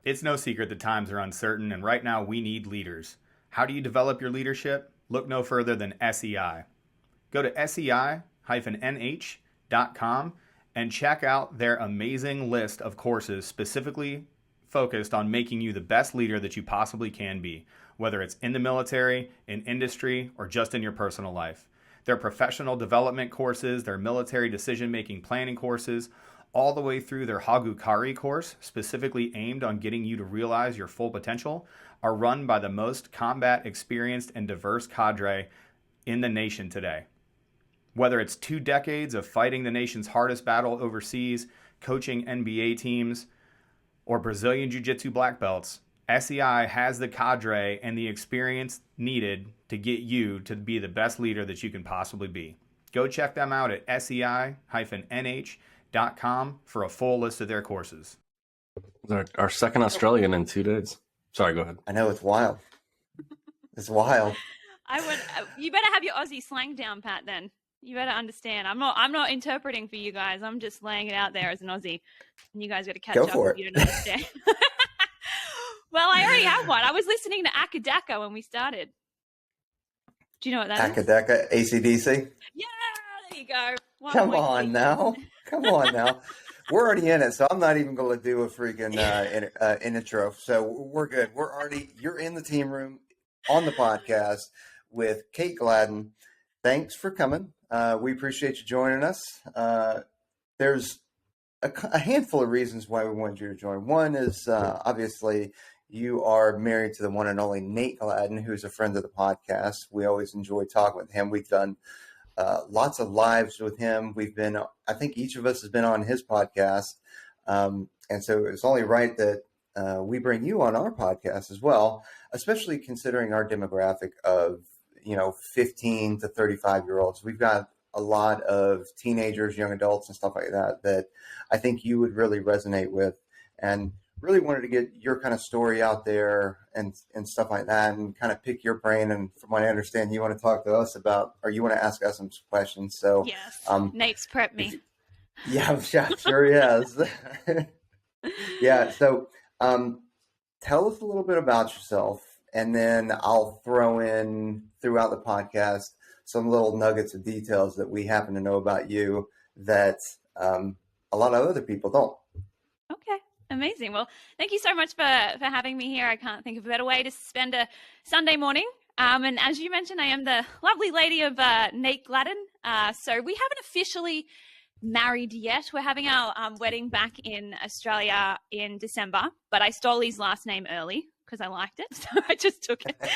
It's no secret that times are uncertain, and right now we need leaders. How do you develop your leadership? Look no further than SEI. Go to sei-nh.com and check out their amazing list of courses specifically focused on making you the best leader that you possibly can be, whether it's in the military, in industry, or just in your personal life. Their professional development courses, their military decision-making planning courses, all the way through their Hagukari course, specifically aimed on getting you to realize your full potential, are run by the most combat experienced and diverse cadre in the nation today. Whether it's 2 decades of fighting the nation's hardest battle overseas, coaching NBA teams, or Brazilian Jiu-Jitsu black belts, SEI has the cadre and the experience needed to get you to be the best leader that you can possibly be. Go check them out at sei-nh.com for a full list of their courses. Our second Australian in 2 days. Sorry, go ahead. I know, it's wild. It's wild. You better have your Aussie slang down, Pat, then. You better understand. I'm not interpreting for you guys. I'm just laying it out there as an Aussie. And you guys got to catch up if you don't understand. Well, I already have one. I was listening to Akadaka when we started. Do you know what that is? Akadaka, AC/DC? Yeah, there you go. Come on now. We're already in it, so I'm not even going to do a freaking intro. So we're good. You're in the team room on the podcast with Kate Gladden. Thanks for coming. We appreciate you joining us. There's a handful of reasons why we wanted you to join. One is obviously you are married to the one and only Nate Gladden, who's a friend of the podcast. We always enjoy talking with him. We've done lots of lives with him. I think each of us has been on his podcast. And so it's only right that we bring you on our podcast as well, especially considering our demographic of, 15 to 35-year-olds. We've got a lot of teenagers, young adults and stuff like that I think you would really resonate with, and really wanted to get your kind of story out there and stuff like that, and kind of pick your brain. And from what I understand, you want to talk to us about, or you want to ask us some questions. So yes, Nate's prepped me. Yeah, sure he has. Yeah. So tell us a little bit about yourself, and then I'll throw in throughout the podcast some little nuggets of details that we happen to know about you that a lot of other people don't. Okay. Amazing. Well, thank you so much for having me here. I can't think of a better way to spend a Sunday morning. And as you mentioned, I am the lovely lady of Nate Gladden. So we haven't officially married yet. We're having our wedding back in Australia in December, but I stole his last name early because I liked it. So I just took it. No,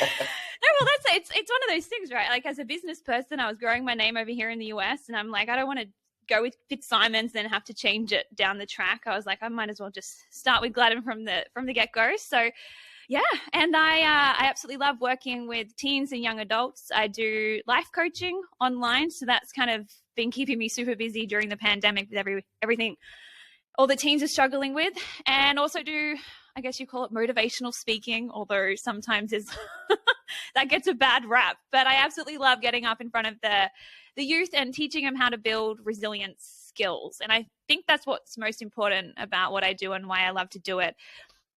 well, it's one of those things, right? Like, as a business person, I was growing my name over here in the US, and I'm like, I don't want to go with Fitzsimons, then have to change it down the track. I was like, I might as well just start with Gladden from the get-go. So yeah, and I absolutely love working with teens and young adults. I do life coaching online, so that's kind of been keeping me super busy during the pandemic with everything all the teens are struggling with, and also do, I guess you call it, motivational speaking, although sometimes that gets a bad rap. But I absolutely love getting up in front of the youth and teaching them how to build resilience skills. And I think that's what's most important about what I do and why I love to do it,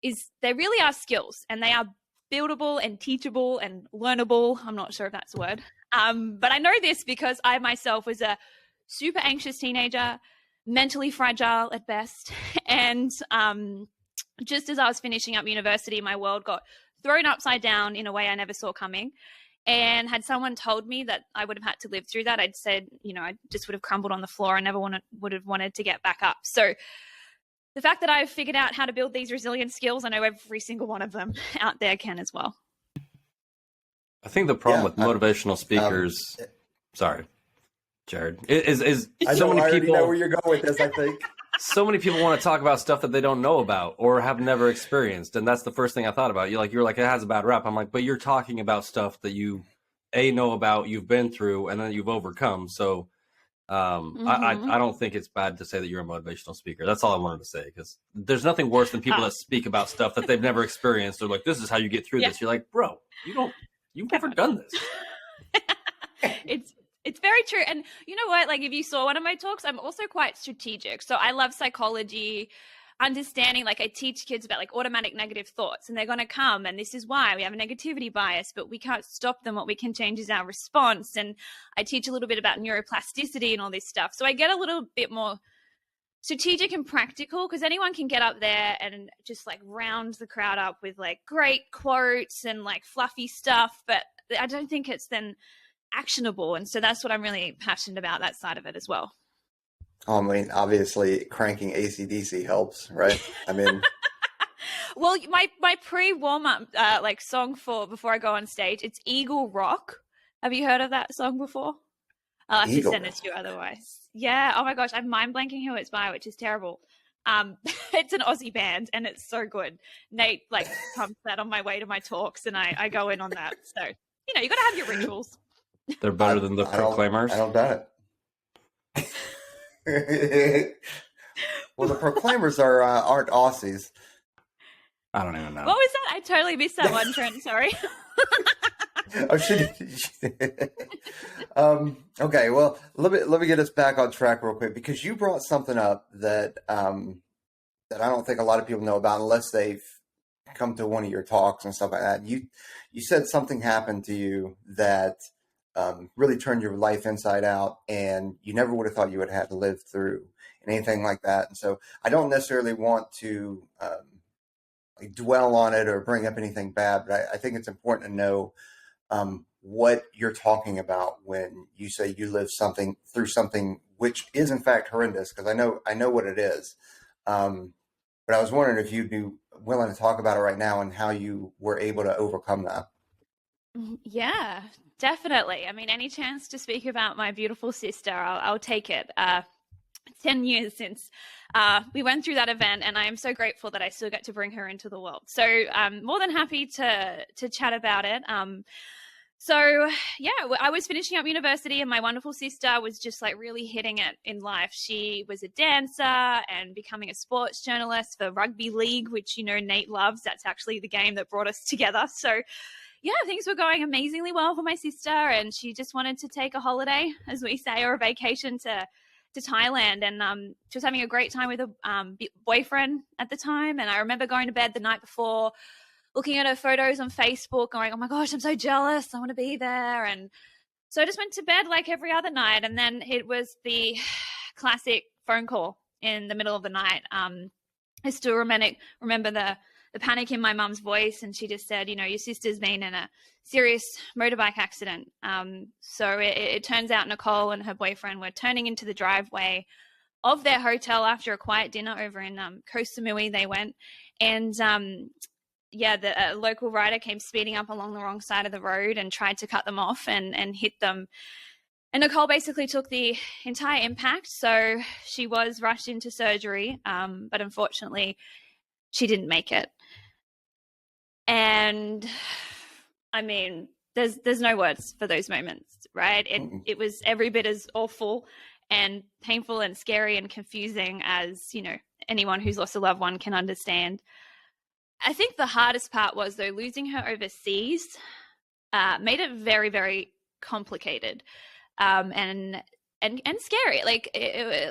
is they really are skills, and they are buildable and teachable and learnable. I'm not sure if that's a word. But I know this because I myself was a super anxious teenager, mentally fragile at best. And just as I was finishing up university, my world got thrown upside down in a way I never saw coming. And had someone told me that I would have had to live through that, I'd said, I just would have crumbled on the floor. I never would have wanted to get back up. So the fact that I've figured out how to build these resilient skills, I know every single one of them out there can as well. I think the problem with motivational speakers, sorry, Jared, is so many people. I know where you're going with this, I think. So many people want to talk about stuff that they don't know about or have never experienced. And that's the first thing I thought about. You're like, it has a bad rap. I'm like, but you're talking about stuff that you know about, you've been through, and then you've overcome. So I don't think it's bad to say that you're a motivational speaker. That's all I wanted to say, because there's nothing worse than people that speak about stuff that they've never experienced. They're like, this is how you get through this. You're like, bro, you've never done this. It's very true. And you know what? Like, if you saw one of my talks, I'm also quite strategic. So I love psychology. understanding, like I teach kids about like automatic negative thoughts, and they're going to come, and this is why we have a negativity bias, but we can't stop them. What we can change is our response. And I teach a little bit about neuroplasticity and all this stuff. So I get a little bit more strategic and practical, because anyone can get up there and just like round the crowd up with like great quotes and like fluffy stuff, but I don't think it's then actionable. And so that's what I'm really passionate about, that side of it as well. I mean, obviously cranking AC/DC helps, right? I mean, well, my pre-warm-up like song for before I go on stage, it's Eagle Rock. Have you heard of that song before? I'll have to send it to you otherwise. Yeah. Oh my gosh, I'm mind blanking who it's by, which is terrible. It's an Aussie band and it's so good. Nate like pumps that on my way to my talks, and I go in on that. So, you know, you got to have your rituals. They're better than the Proclaimers. I don't doubt it. Well, the Proclaimers aren't Aussies. I don't even know. What was that? I totally missed that one, Trent. Sorry. Oh, okay. Well, let me get us back on track real quick, because you brought something up that that I don't think a lot of people know about unless they've come to one of your talks and stuff like that. You said something happened to you that really turned your life inside out, and you never would have thought you would have had to live through anything like that. And so I don't necessarily want to like dwell on it or bring up anything bad, but I think it's important to know what you're talking about when you say you lived through something which is in fact horrendous, because I know what it is. But I was wondering if you'd be willing to talk about it right now and how you were able to overcome that. Yeah, definitely. I mean, any chance to speak about my beautiful sister, I'll take it. 10 years since we went through that event, and I am so grateful that I still get to bring her into the world. So I'm more than happy to chat about it. So yeah, I was finishing up university, and my wonderful sister was just like really hitting it in life. She was a dancer and becoming a sports journalist for rugby league, which, you know, Nate loves. That's actually the game that brought us together. So yeah, things were going amazingly well for my sister, and she just wanted to take a holiday, as we say, or a vacation to Thailand. And she was having a great time with a boyfriend at the time. And I remember going to bed the night before, looking at her photos on Facebook, going, oh my gosh, I'm so jealous. I want to be there. And so I just went to bed like every other night. And then it was the classic phone call in the middle of the night. I still remember the panic in my mum's voice. And she just said, you know, your sister's been in a serious motorbike accident. So it turns out Nicole and her boyfriend were turning into the driveway of their hotel after a quiet dinner over in Koh Samui they went. And the local rider came speeding up along the wrong side of the road and tried to cut them off and hit them. And Nicole basically took the entire impact. So she was rushed into surgery, but unfortunately she didn't make it. And I mean, there's no words for those moments, right? It was every bit as awful and painful and scary and confusing as, you know, anyone who's lost a loved one can understand. I think the hardest part was, though, losing her overseas made it very, very complicated and scary. Like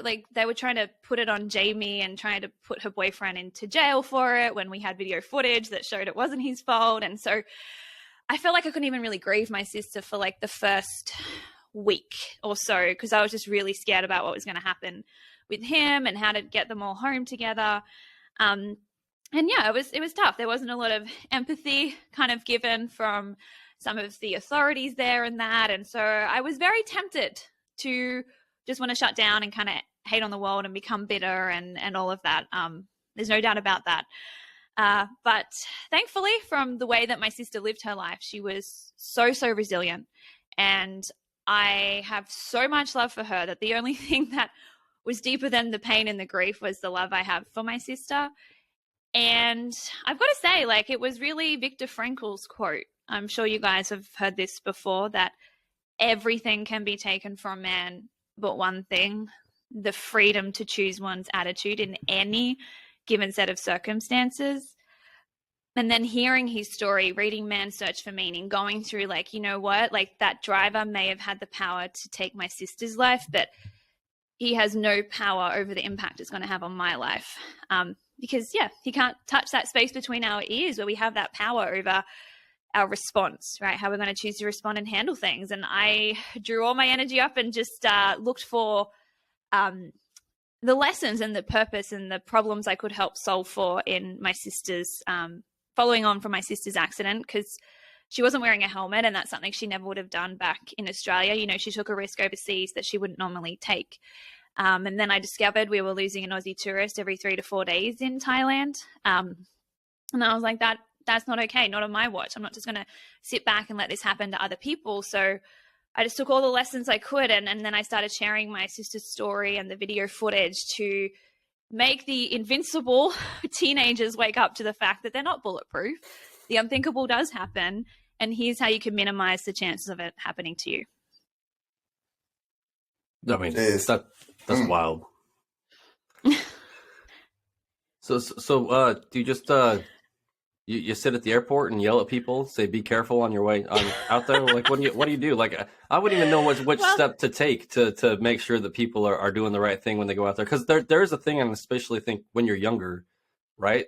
like they were trying to put it on Jamie and trying to put her boyfriend into jail for it when we had video footage that showed it wasn't his fault. And so I felt like I couldn't even really grieve my sister for like the first week or so, because I was just really scared about what was going to happen with him and how to get them all home together. And yeah, it was tough. There wasn't a lot of empathy kind of given from some of the authorities there and that. And so I was very tempted to just want to shut down and kind of hate on the world and become bitter and all of that. There's no doubt about that. But thankfully, from the way that my sister lived her life, she was so resilient. And I have so much love for her that the only thing that was deeper than the pain and the grief was the love I have for my sister. And I've got to say, like, it was really Viktor Frankl's quote. I'm sure you guys have heard this before, that everything can be taken from man but one thing, the freedom to choose one's attitude in any given set of circumstances. And then hearing his story, reading Man's Search for Meaning, going through like, you know what, like that driver may have had the power to take my sister's life, but he has no power over the impact it's going to have on my life. because he can't touch that space between our ears where we have that power over our response, right? How we're going to choose to respond and handle things. And I drew all my energy up and just looked for the lessons and the purpose and the problems I could help solve for in my sister's, following on from my sister's accident, because she wasn't wearing a helmet, and that's something she never would have done back in Australia. You know, she took a risk overseas that she wouldn't normally take. And then I discovered we were losing an Aussie tourist every 3 to 4 days in Thailand. And I was like, that's not okay, not on my watch. I'm not just going to sit back and let this happen to other people. So I just took all the lessons I could, and then I started sharing my sister's story and the video footage to make the invincible teenagers wake up to the fact that they're not bulletproof. The unthinkable does happen, and here's how you can minimize the chances of it happening to you. I mean, that's wild. So do you just you sit at the airport and yell at people, say "be careful" on your way out there? Like, what do you do? Like, I wouldn't even know which step to take to make sure that people are doing the right thing when they go out there. Because there's a thing, and especially think when you're younger, right?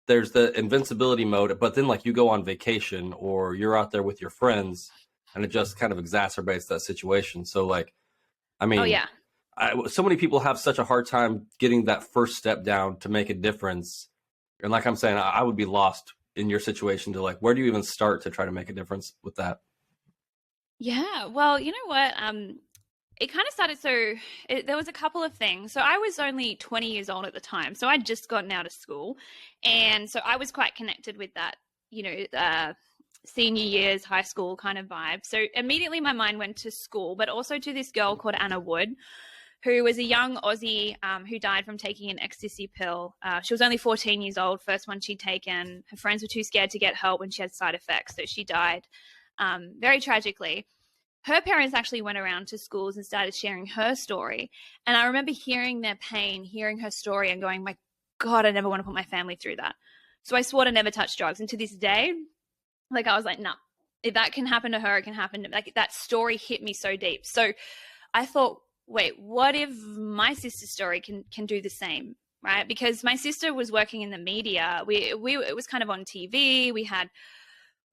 There's the invincibility mode, but then like you go on vacation or you're out there with your friends, and it just kind of exacerbates that situation. So like, I mean, so many people have such a hard time getting that first step down to make a difference. And like I'm saying, I would be lost in your situation to like, where do you even start to try to make a difference with that? Yeah, well, you know what? It kind of started, there was a couple of things. So I was only 20 years old at the time. So I'd just gotten out of school. And so I was quite connected with that, senior years, high school kind of vibe. So immediately my mind went to school, but also to this girl called Anna Wood, who was a young Aussie who died from taking an ecstasy pill. She was only 14 years old, first one she'd taken. Her friends were too scared to get help when she had side effects, so she died very tragically. Her parents actually went around to schools and started sharing her story. And I remember hearing their pain, hearing her story and going, my God, I never want to put my family through that. So I swore to never touch drugs. And to this day, like I was like, nah, if that can happen to her, it can happen to me. Like that story hit me so deep. So I thought, wait, what if my sister's story can do the same, right? Because my sister was working in the media. It was kind of on TV. We had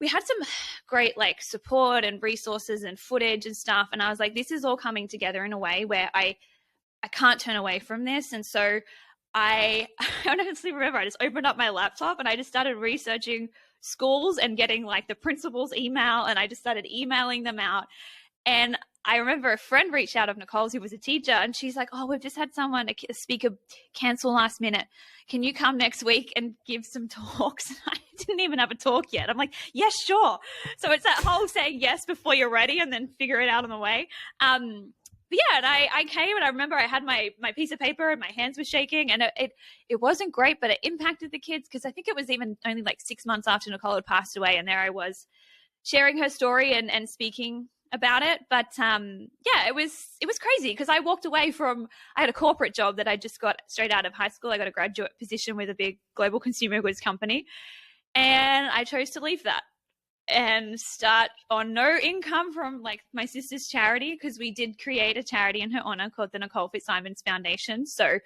some great like support and resources and footage and stuff. And I was like, this is all coming together in a way where I can't turn away from this. And so I honestly remember I just opened up my laptop and I just started researching schools and getting like the principal's email, and I just started emailing them out. And I remember a friend reached out of Nicole's who was a teacher, and she's like, oh, we've just had someone, a speaker, cancel last minute. Can you come next week and give some talks? And I didn't even have a talk yet. I'm like, yes, sure. So it's that whole saying yes before you're ready and then figure it out on the way. But yeah, and I came, and I remember I had my piece of paper and my hands were shaking, and it wasn't great, but it impacted the kids because I think it was even only like 6 months after Nicole had passed away, and there I was sharing her story and speaking about it. But yeah, it was crazy because I walked away from, I had a corporate job that I just got straight out of high school. I got a graduate position with a big global consumer goods company, and I chose to leave that and start on no income from like my sister's charity, because we did create a charity in her honor called the Nicole Fitzsimons Foundation. So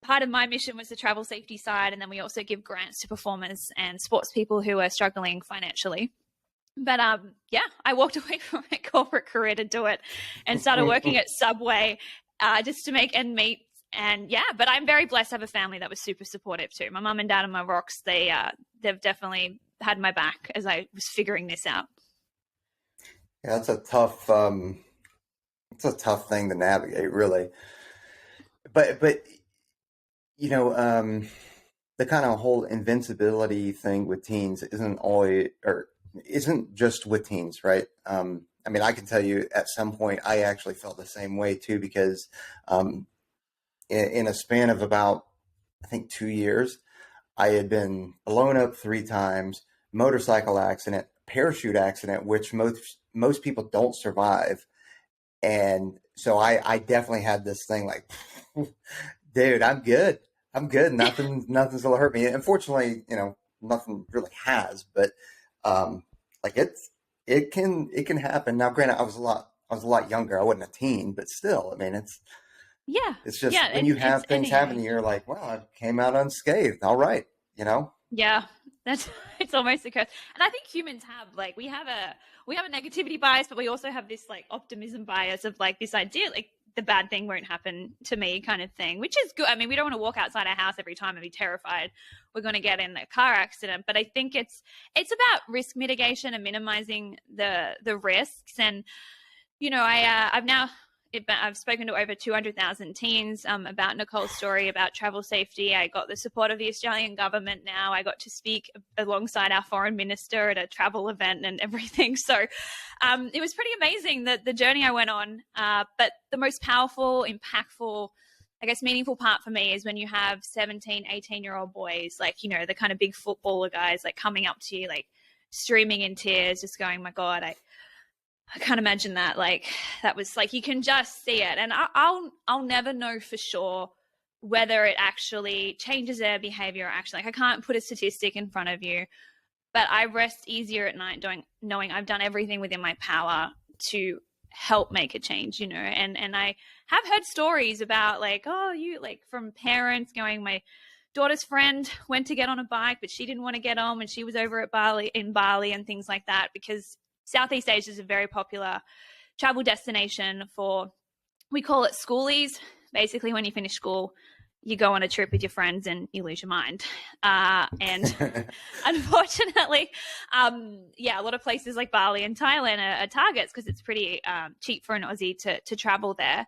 part of my mission was the travel safety side, and then we also give grants to performers and sports people who are struggling financially. But yeah, I walked away from my corporate career to do it and started working at Subway just to make ends meet. And yeah, but I'm very blessed to have a family that was super supportive too. My mum and dad and my rocks, they've definitely had my back as I was figuring this out. Yeah, it's a tough thing to navigate, really. But you know, the kind of whole invincibility thing with teens isn't just with teens, right? I mean, I can tell you at some point I actually felt the same way too, because in a span of about, I think, 2 years, I had been blown up 3 times, motorcycle accident, parachute accident, which most people don't survive. And so I definitely had this thing like, dude, I'm good. Nothing's gonna hurt me. Unfortunately, nothing really has, but like it can happen. Now, granted, I was a lot younger. I wasn't a teen, but still, I mean, Yeah. It's just Yeah. when you have things happen, anyway. you're like, well, I came out unscathed. All right. You know? Yeah, that's it's almost a curse. And I think humans have like we have a negativity bias, but we also have this like optimism bias of like this idea like the bad thing won't happen to me kind of thing, which is good. I mean, we don't want to walk outside our house every time and be terrified we're going to get in a car accident, but I think it's about risk mitigation and minimizing the risks. And I've spoken to over 200,000 teens about Nicole's story about travel safety. I got the support of the Australian government now. I got to speak alongside our foreign minister at a travel event and everything. So it was pretty amazing, the journey I went on. But the most powerful, impactful, I guess, meaningful part for me is when you have 17, 18-year-old boys, like, the kind of big footballer guys, like coming up to you, like streaming in tears, just going, my God, I can't imagine that. Like, that was like, you can just see it. And I'll never know for sure whether it actually changes their behavior or actually, like, I can't put a statistic in front of you, but I rest easier at night knowing I've done everything within my power to help make a change, and I have heard stories about like, from parents going, my daughter's friend went to get on a bike, but she didn't want to get on when she was over at Bali and things like that, because Southeast Asia is a very popular travel destination for, we call it schoolies. Basically, when you finish school, you go on a trip with your friends and you lose your mind. And unfortunately, a lot of places like Bali and Thailand are targets because it's pretty cheap for an Aussie to travel there.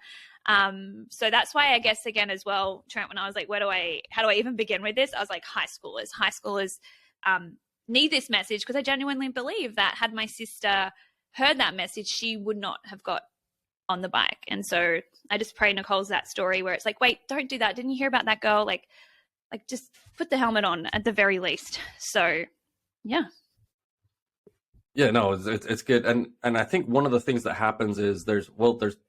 So that's why I guess, again, as well, Trent, when I was like, how do I even begin with this? I was like, high schoolers need this message, because I genuinely believe that had my sister heard that message, she would not have got on the bike. And so I just pray Nicole's that story where it's like, wait, don't do that. Didn't you hear about that girl? Like just put the helmet on at the very least. So yeah. Yeah, no, it's good. And I think one of the things that happens is there's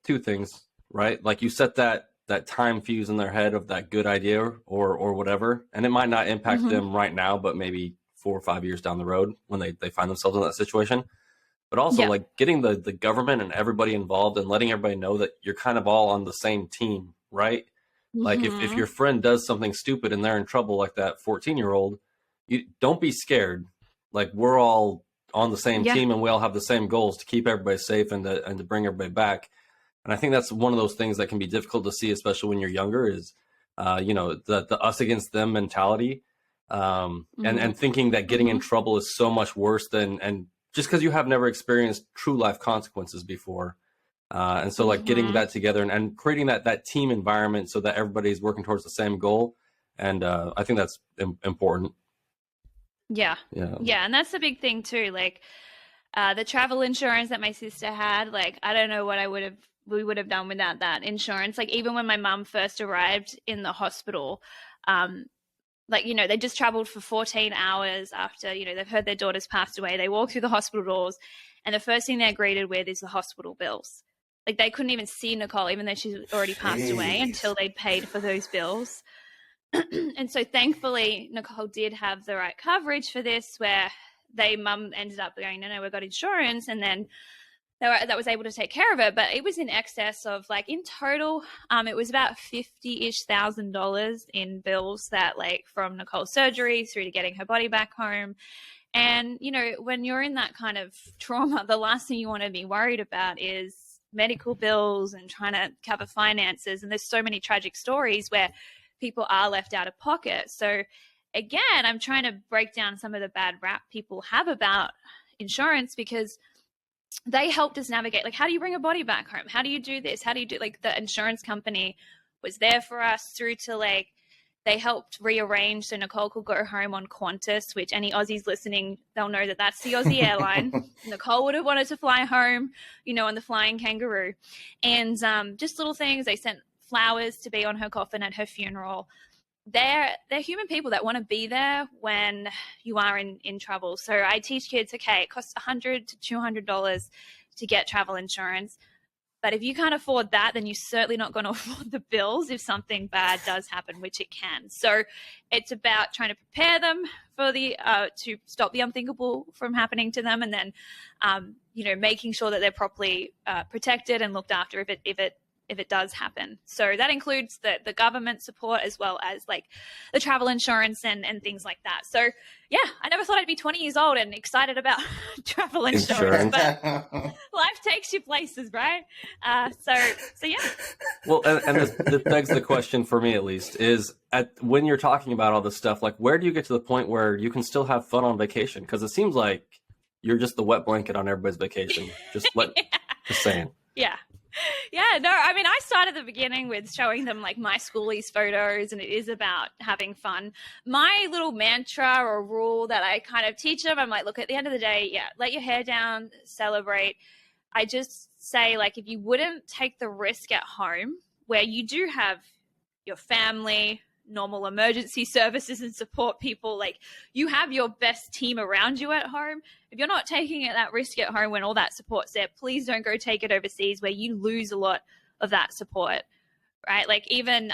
two things, right? Like you set that time fuse in their head of that good idea or whatever, and it might not impact them right now, but maybe 4 or 5 years down the road when they find themselves in that situation. But also like getting the government and everybody involved and letting everybody know that you're kind of all on the same team, right? Like if your friend does something stupid and they're in trouble, like that 14-year-old, you don't be scared. Like, we're all on the same team and we all have the same goals to keep everybody safe and to bring everybody back. And I think that's one of those things that can be difficult to see, especially when you're younger, is the us against them mentality. And thinking that getting in trouble is so much worse and just because you have never experienced true life consequences before. And so like getting that together and creating that team environment so that everybody's working towards the same goal. And I think that's important. Yeah. And that's the big thing too. Like the travel insurance that my sister had, like, I don't know what we would have done without that insurance. Like, even when my mum first arrived in the hospital, they just traveled for 14 hours after, they've heard their daughter's passed away. They walk through the hospital doors and the first thing they're greeted with is the hospital bills. Like, they couldn't even see Nicole, even though she's already passed away, until they'd paid for those bills. And so thankfully, Nicole did have the right coverage for this, where mum ended up going, no, we've got insurance. And then that was able to take care of it. But it was in excess of, like, in total, it was about $50,000 in bills that, like, from Nicole's surgery through to getting her body back home. And, when you're in that kind of trauma, the last thing you want to be worried about is medical bills and trying to cover finances. And there's so many tragic stories where people are left out of pocket. So again, I'm trying to break down some of the bad rap people have about insurance, because they helped us navigate, like, how do you bring a body back home? How do you do this? How do you do, like, the insurance company was there for us through to, like, they helped rearrange so Nicole could go home on Qantas, which any Aussies listening, they'll know that that's the Aussie airline. Nicole would have wanted to fly home, on the Flying Kangaroo. And just little things. They sent flowers to be on her coffin at her funeral. They're human people that want to be there when you are in trouble. So I teach kids, okay, it costs $100 to $200 to get travel insurance. But if you can't afford that, then you're certainly not going to afford the bills if something bad does happen, which it can. So it's about trying to prepare them for to stop the unthinkable from happening to them, and then, making sure that they're properly protected and looked after if it if it does happen. So that includes the government support as well as like the travel insurance and things like that. So yeah, I never thought I'd be 20 years old and excited about travel insurance, but life takes you places, right? So yeah. Well, and this begs the question for me, at least, is when you're talking about all this stuff, like where do you get to the point where you can still have fun on vacation? Because it seems like you're just the wet blanket on everybody's vacation. Just saying. Yeah. Yeah, no, I mean, I started at the beginning with showing them like my schoolies photos, and it is about having fun. My little mantra or rule that I kind of teach them, I'm like, look, at the end of the day, yeah, let your hair down, celebrate. I just say, like, if you wouldn't take the risk at home where you do have your family, normal emergency services and support people, like you have your best team around you at home. If you're not taking that risk at home when all that support's there, please don't go take it overseas where you lose a lot of that support, right? Like even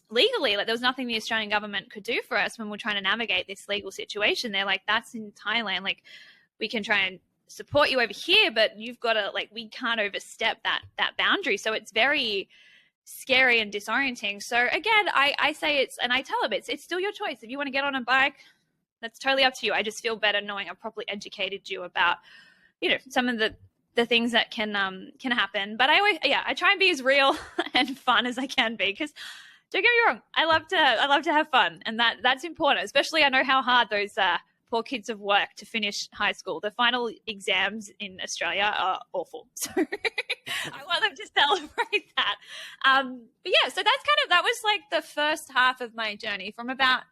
legally, like there was nothing the Australian government could do for us when we're trying to navigate this legal situation. They're like, that's in Thailand. Like we can try and support you over here, but you've got to, like, we can't overstep that boundary. So it's very scary and disorienting. So again, I say it's, and I tell them it's still your choice. If you want to get on a bike, that's totally up to you. I just feel better knowing I've properly educated you about, you know, some of the things that can happen. But I try and be as real and fun as I can be, because don't get me wrong, I love to have fun, and that's important. Especially I know how hard those poor kids have worked to finish high school. The final exams in Australia are awful. So I want them to celebrate that. But yeah, so that was like the first half of my journey from about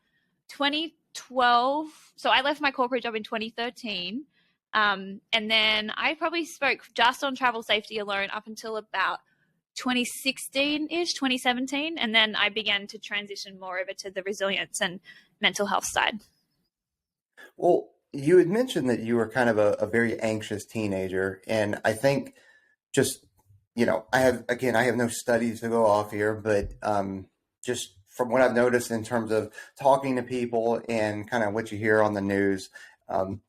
2012. So I left my corporate job in 2013. And then I probably spoke just on travel safety alone up until about 2016-ish, 2017. And then I began to transition more over to the resilience and mental health side. Well, you had mentioned that you were kind of a very anxious teenager, and I think just, you know, I have no studies to go off here, but just from what I've noticed in terms of talking to people and kind of what you hear on the news,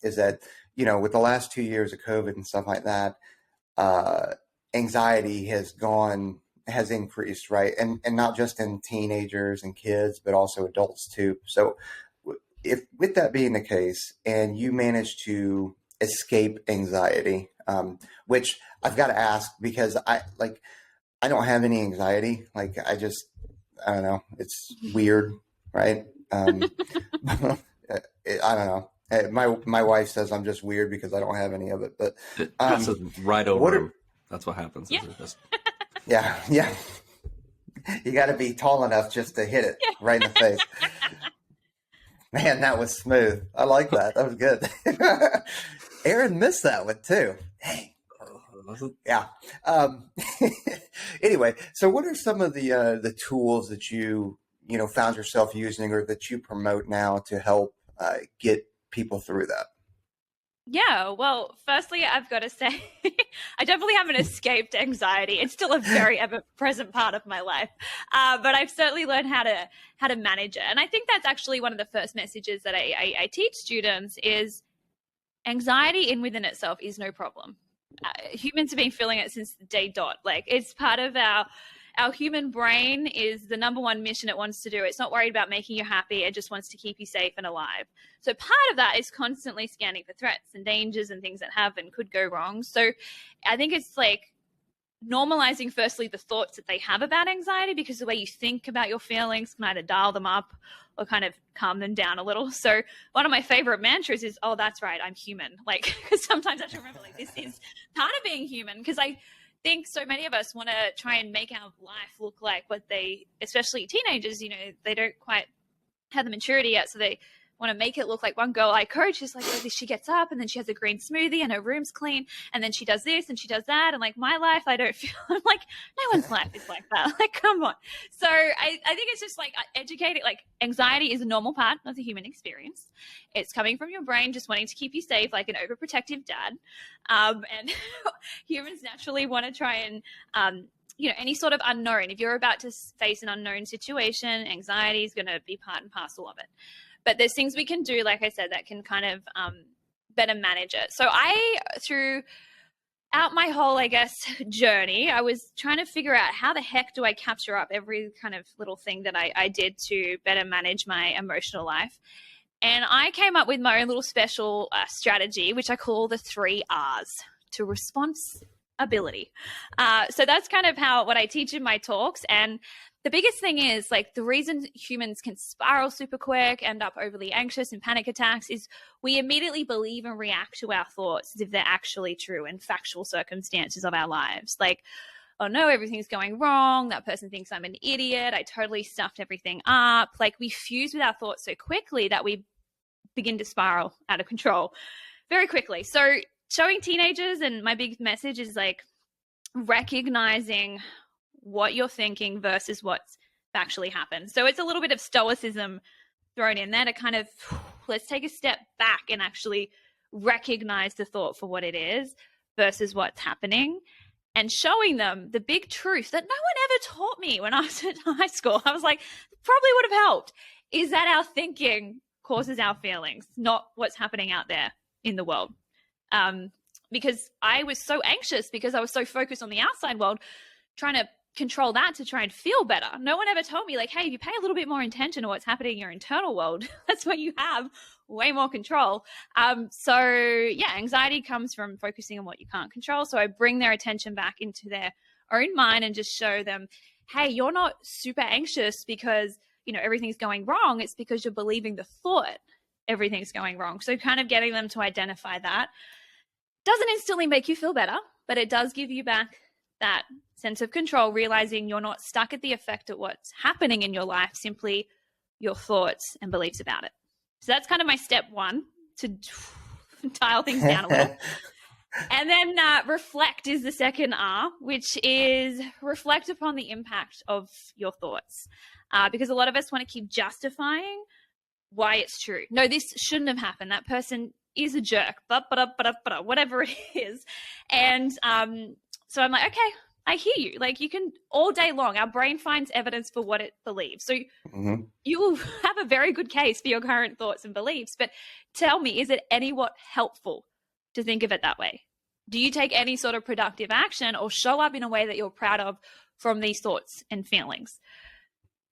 is that, you know, with the last 2 years of COVID and stuff like that, anxiety has increased, right? And not just in teenagers and kids, but also adults too. So if with that being the case, and you manage to escape anxiety, which I've got to ask, because I don't have any anxiety. Like I don't know. It's weird, right? I don't know. My wife says I'm just weird because I don't have any of it, but that's right over. That's what happens. Yeah. Yeah. You got to be tall enough just to hit it right in the face. Man, that was smooth. I like that. That was good. Aaron missed that one too. Dang. Yeah. Anyway, so what are some of the tools that you found yourself using or that you promote now to help get people through that? Yeah, well, firstly, I've got to say, I definitely haven't escaped anxiety. It's still a very ever-present part of my life, but I've certainly learned how to manage it. And I think that's actually one of the first messages that I teach students is anxiety in within itself is no problem. Humans have been feeling it since day dot. Like it's part of our human brain is the number one mission it wants to do. It's not worried about making you happy. It just wants to keep you safe and alive. So part of that is constantly scanning for threats and dangers and things that have and could go wrong. So I think it's like normalizing firstly the thoughts that they have about anxiety, because the way you think about your feelings can either dial them up or kind of calm them down a little. So one of my favorite mantras is, oh, that's right, I'm human. Like, because sometimes I have to remember, like, this is part of being human, because I think so many of us want to try and make our life look like what they, especially teenagers, they don't quite have the maturity yet, so they want to make it look like one girl I coach is like, she gets up and then she has a green smoothie and her room's clean and then she does this and she does that, and like my life, I don't feel, I'm like, no one's life is like that. Like, come on. So I think it's just like educating, like anxiety is a normal part of the human experience. It's coming from your brain just wanting to keep you safe, like an overprotective dad. And humans naturally want to try and any sort of unknown. If you're about to face an unknown situation, anxiety is going to be part and parcel of it. But there's things we can do, like I said, that can kind of better manage it. So through throughout my whole, I guess, journey, I was trying to figure out how the heck do I capture up every kind of little thing that I did to better manage my emotional life. And I came up with my own little special strategy, which I call the 3 R's to responsibility. So that's kind of what I teach in my talks. And the biggest thing is, like, the reason humans can spiral super quick, end up overly anxious and panic attacks, is we immediately believe and react to our thoughts as if they're actually true and factual circumstances of our lives. Like, oh no, everything's going wrong. That person thinks I'm an idiot. I totally stuffed everything up. Like, we fuse with our thoughts so quickly that we begin to spiral out of control very quickly. So showing teenagers, and my big message is, like, recognizing what you're thinking versus what's actually happened. So it's a little bit of stoicism thrown in there to kind of, let's take a step back and actually recognize the thought for what it is versus what's happening, and showing them the big truth that no one ever taught me when I was in high school. I was like, probably would have helped, is that our thinking causes our feelings, not what's happening out there in the world. Because I was so anxious because I was so focused on the outside world, trying to control that to try and feel better. No one ever told me, like, hey, if you pay a little bit more attention to what's happening in your internal world, that's where you have way more control. So yeah, anxiety comes from focusing on what you can't control. So I bring their attention back into their own mind and just show them, hey, you're not super anxious because, you know, everything's going wrong. It's because you're believing the thought everything's going wrong. So kind of getting them to identify that doesn't instantly make you feel better, but it does give you back that sense of control, realizing you're not stuck at the effect of what's happening in your life, simply your thoughts and beliefs about it. So that's kind of my step 1, to dial things down a little. And then reflect is the second R, which is reflect upon the impact of your thoughts. Because a lot of us want to keep justifying why it's true. No, this shouldn't have happened. That person is a jerk, whatever it is. And so I'm like, okay, I hear you. Like, you can, all day long, our brain finds evidence for what it believes. So you will have a very good case for your current thoughts and beliefs. But tell me, is it anywhat helpful to think of it that way? Do you take any sort of productive action or show up in a way that you're proud of from these thoughts and feelings?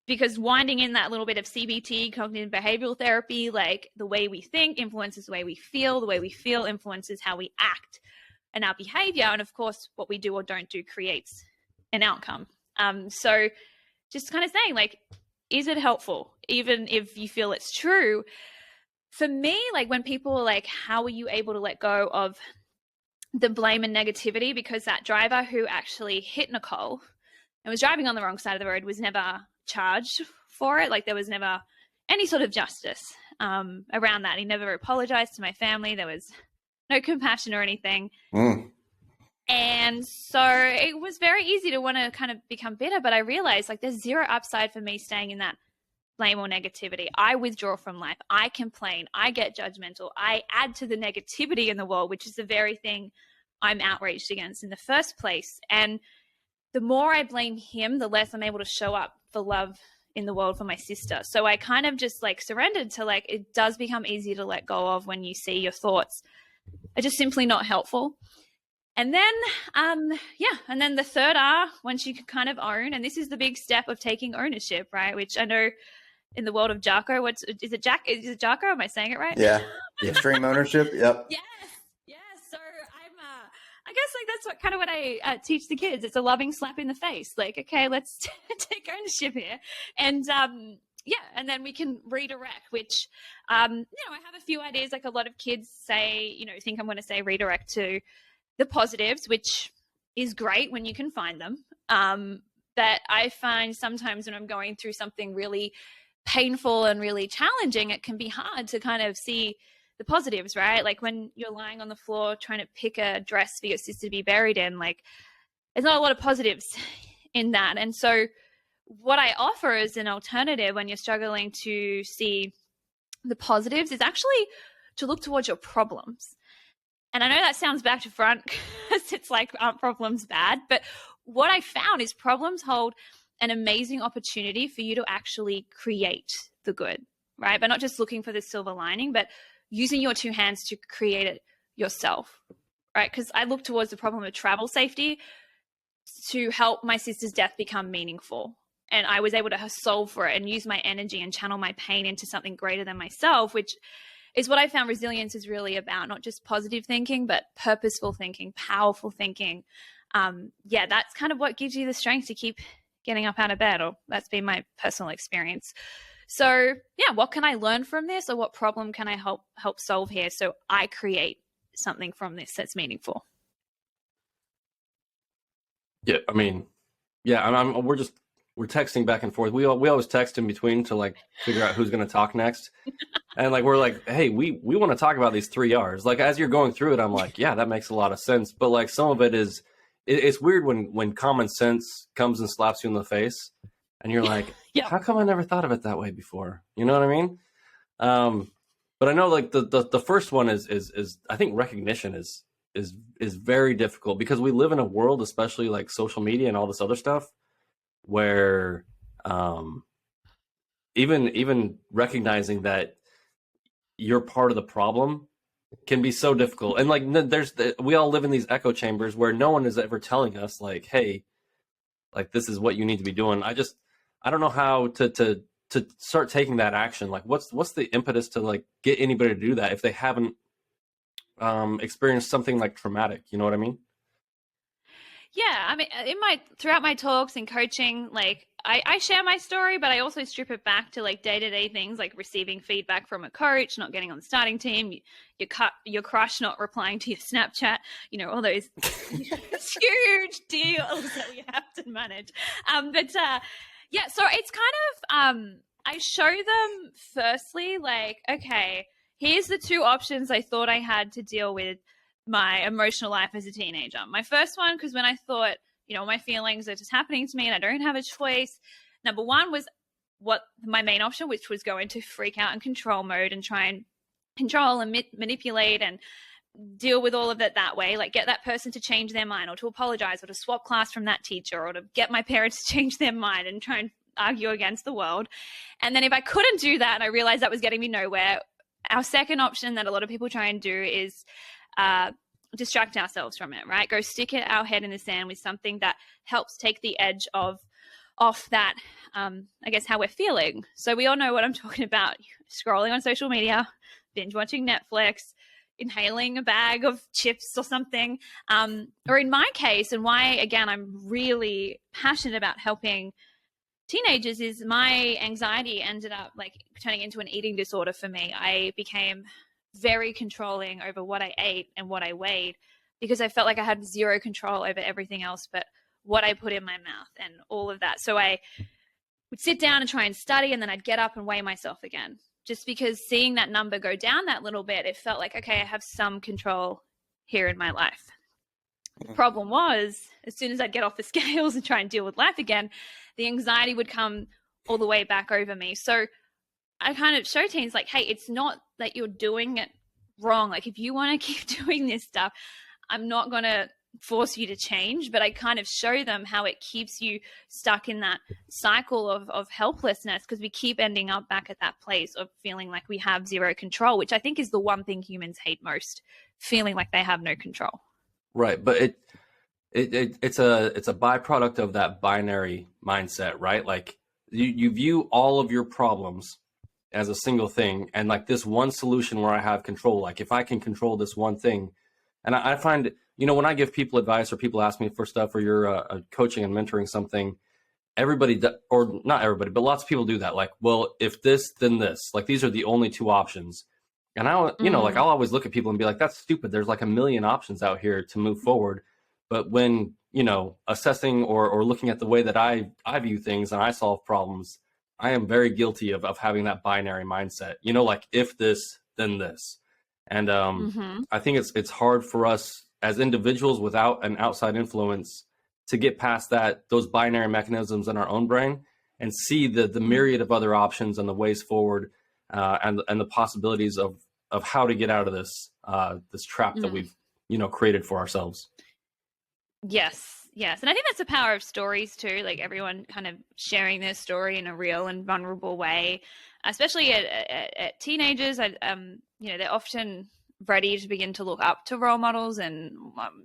Because winding in that little bit of CBT, cognitive behavioral therapy, like, the way we think influences the way we feel influences how we act and our behavior. And of course, what we do or don't do creates an outcome. So just kind of saying, like, is it helpful? Even if you feel it's true. For me, like, when people are like, how are you able to let go of the blame and negativity? Because that driver who actually hit Nicole and was driving on the wrong side of the road was never charged for it. Like, there was never any sort of justice around that. He never apologized to my family. There was no compassion or anything. And so it was very easy to want to kind of become bitter, but I realized, like, there's zero upside for me staying in that blame or negativity. I withdraw from life. I complain. I get judgmental. I add to the negativity in the world, which is the very thing I'm outraged against in the first place. And the more I blame him, the less I'm able to show up for love in the world for my sister. So I kind of just, like, surrendered to, like, it does become easier to let go of when you see your thoughts are just simply not helpful. And then, and then the third R, once you can kind of own, and this is the big step of taking ownership, right? Which I know in the world of Jocko, is it Jocko? Am I saying it right? Yeah. The extreme ownership. Yep. Yes. So I guess, like, that's what I teach the kids. It's a loving slap in the face. Like, okay, let's take ownership here. And, and then we can redirect, which, I have a few ideas. Like, a lot of kids say, think I'm going to say redirect to the positives, which is great when you can find them. But I find sometimes when I'm going through something really painful and really challenging, it can be hard to kind of see the positives, right? Like, when you're lying on the floor trying to pick a dress for your sister to be buried in, like, there's not a lot of positives in that. And so what I offer as an alternative when you're struggling to see the positives is actually to look towards your problems. And I know that sounds back to front because it's like, aren't problems bad? But what I found is problems hold an amazing opportunity for you to actually create the good, right? But not just looking for the silver lining, but using your two hands to create it yourself, right? Because I looked towards the problem of travel safety to help my sister's death become meaningful. And I was able to solve for it and use my energy and channel my pain into something greater than myself, which is what I found resilience is really about, not just positive thinking, but purposeful thinking, powerful thinking. That's kind of what gives you the strength to keep getting up out of bed, or that's been my personal experience. So what can I learn from this, or what problem can I help solve here so I create something from this that's meaningful? Yeah, I mean, we're texting back and forth. We always text in between to like figure out who's going to talk next. And like, we're like, hey, we want to talk about these 3 R's. Like, as you're going through it, I'm like, yeah, that makes a lot of sense. But like, some of it is, it's weird when common sense comes and slaps you in the face and you're like, how come I never thought of it that way before? You know what I mean? But I know like the first one is I think recognition is very difficult, because we live in a world, especially like social media and all this other stuff, where even recognizing that you're part of the problem can be so difficult. And like, we all live in these echo chambers where no one is ever telling us like, hey, like, this is what you need to be doing. I don't know how to start taking that action. Like, what's the impetus to like get anybody to do that if they haven't experienced something like traumatic? You know what I mean? Yeah, I mean, throughout my talks and coaching, like I share my story, but I also strip it back to like day-to-day things, like receiving feedback from a coach, not getting on the starting team, your crush not replying to your Snapchat, all those huge deals that we have to manage. So it's kind of I show them firstly, like, okay, here's the two options I thought I had to deal with my emotional life as a teenager. My first one, because when I thought, my feelings are just happening to me and I don't have a choice, number one was what my main option, which was go into freak out and control mode and try and control and manipulate and deal with all of it that way, like get that person to change their mind or to apologize or to swap class from that teacher or to get my parents to change their mind and try and argue against the world. And then if I couldn't do that and I realized that was getting me nowhere, our second option that a lot of people try and do is distract ourselves from it, right? Go stick our head in the sand with something that helps take the edge off that, I guess, how we're feeling. So we all know what I'm talking about. Scrolling on social media, binge watching Netflix, inhaling a bag of chips or something. Or in my case, and why, again, I'm really passionate about helping teenagers, is my anxiety ended up like turning into an eating disorder for me. I became very controlling over what I ate and what I weighed, because I felt like I had zero control over everything else but what I put in my mouth and all of that. So I would sit down and try and study, and then I'd get up and weigh myself again, just because seeing that number go down that little bit, it felt like, okay, I have some control here in my life. The problem was, as soon as I'd get off the scales and try and deal with life again, the anxiety would come all the way back over me. So I kind of show teens like, hey, it's not that you're doing it wrong. Like, if you want to keep doing this stuff, I'm not going to force you to change, but I kind of show them how it keeps you stuck in that cycle of helplessness, because we keep ending up back at that place of feeling like we have zero control, which I think is the one thing humans hate most, feeling like they have no control. Right. But it's a byproduct of that binary mindset, right? Like, you view all of your problems as a single thing, and like this one solution where I have control, like if I can control this one thing. And I find, when I give people advice or people ask me for stuff, or you're coaching and mentoring something, everybody, or not everybody, but lots of people do that. Like, well, if this, then this, like, these are the only two options. And I'll always look at people and be like, that's stupid. There's like a million options out here to move forward. But when, assessing or looking at the way that I view things and I solve problems, I am very guilty of having that binary mindset, like if this, then this. And I think it's hard for us as individuals without an outside influence to get past those binary mechanisms in our own brain and see the myriad of other options and the ways forward, and the possibilities of how to get out of this trap that we've, created for ourselves. Yes. And I think that's the power of stories too, like everyone kind of sharing their story in a real and vulnerable way, especially at teenagers. They're often ready to begin to look up to role models, and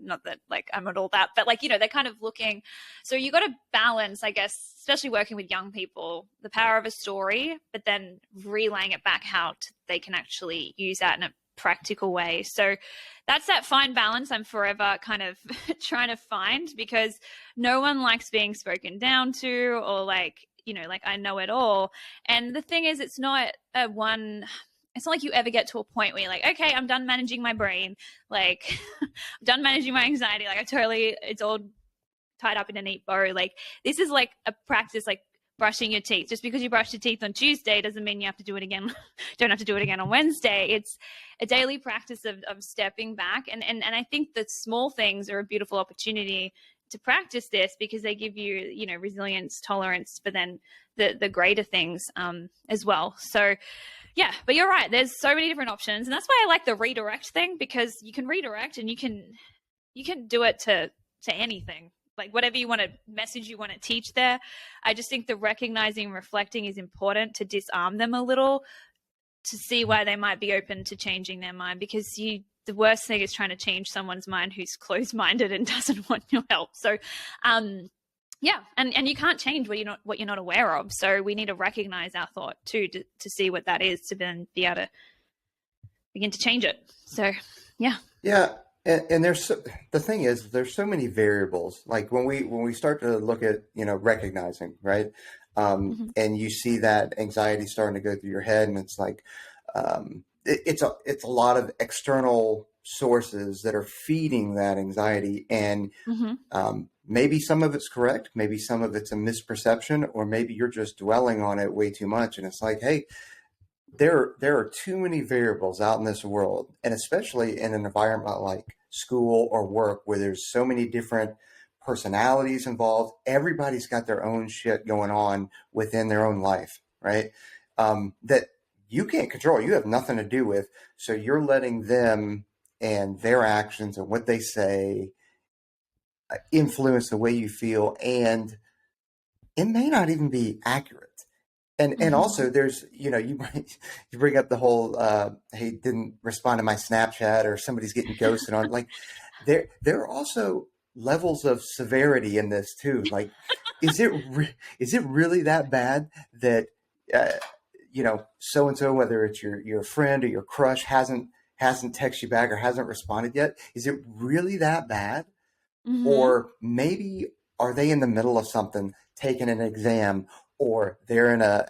not that like I'm at all that, but like, you know, they're kind of looking. So you got to balance, I guess, especially working with young people, the power of a story, but then relaying it back how they can actually use that in a practical way. So that's that fine balance I'm forever kind of trying to find, because no one likes being spoken down to, or like, you know, like I know it all. And the thing is, it's not like you ever get to a point where you're like, okay, I'm done managing my brain. Like I'm done managing my anxiety. Like it's all tied up in a neat bow. Like this is like a practice, like brushing your teeth. Just because you brush your teeth on Tuesday doesn't mean you have to do it again. Don't have to do it again on Wednesday. It's a daily practice of stepping back. And I think that small things are a beautiful opportunity to practice this, because they give you, you know, resilience, tolerance, but then the greater things as well. So yeah, but you're right. There's so many different options. And that's why I like the redirect thing, because you can redirect and you can do it to anything. Like whatever you want to message, you want to teach there. I just think the recognizing, reflecting is important to disarm them a little, to see why they might be open to changing their mind, because the worst thing is trying to change someone's mind who's closed-minded and doesn't want your help. So, yeah, and you can't change what you're not aware of. So we need to recognize our thought too, to see what that is, to then be able to begin to change it. So, yeah. Yeah. And the thing is, there's so many variables. Like when we start to look at, you know, recognizing, right? And you see that anxiety starting to go through your head, and it's like, it's a lot of external sources that are feeding that anxiety. And maybe some of it's correct, maybe some of it's a misperception, or maybe you're just dwelling on it way too much. And it's like, hey, there are too many variables out in this world, and especially in an environment like school or work where there's so many different personalities involved. Everybody's got their own shit going on within their own life, right? That you can't control, you have nothing to do with. So you're letting them and their actions and what they say influence the way you feel, and it may not even be accurate. And also there's, you know, you bring up the whole, hey, didn't respond to my Snapchat, or somebody's getting ghosted on. Like there are also levels of severity in this too. Like, is it really that bad that, you know, so-and-so, whether it's your friend or your crush hasn't texted you back or hasn't responded yet? Is it really that bad? Or maybe are they in the middle of something, taking an exam, or they're in a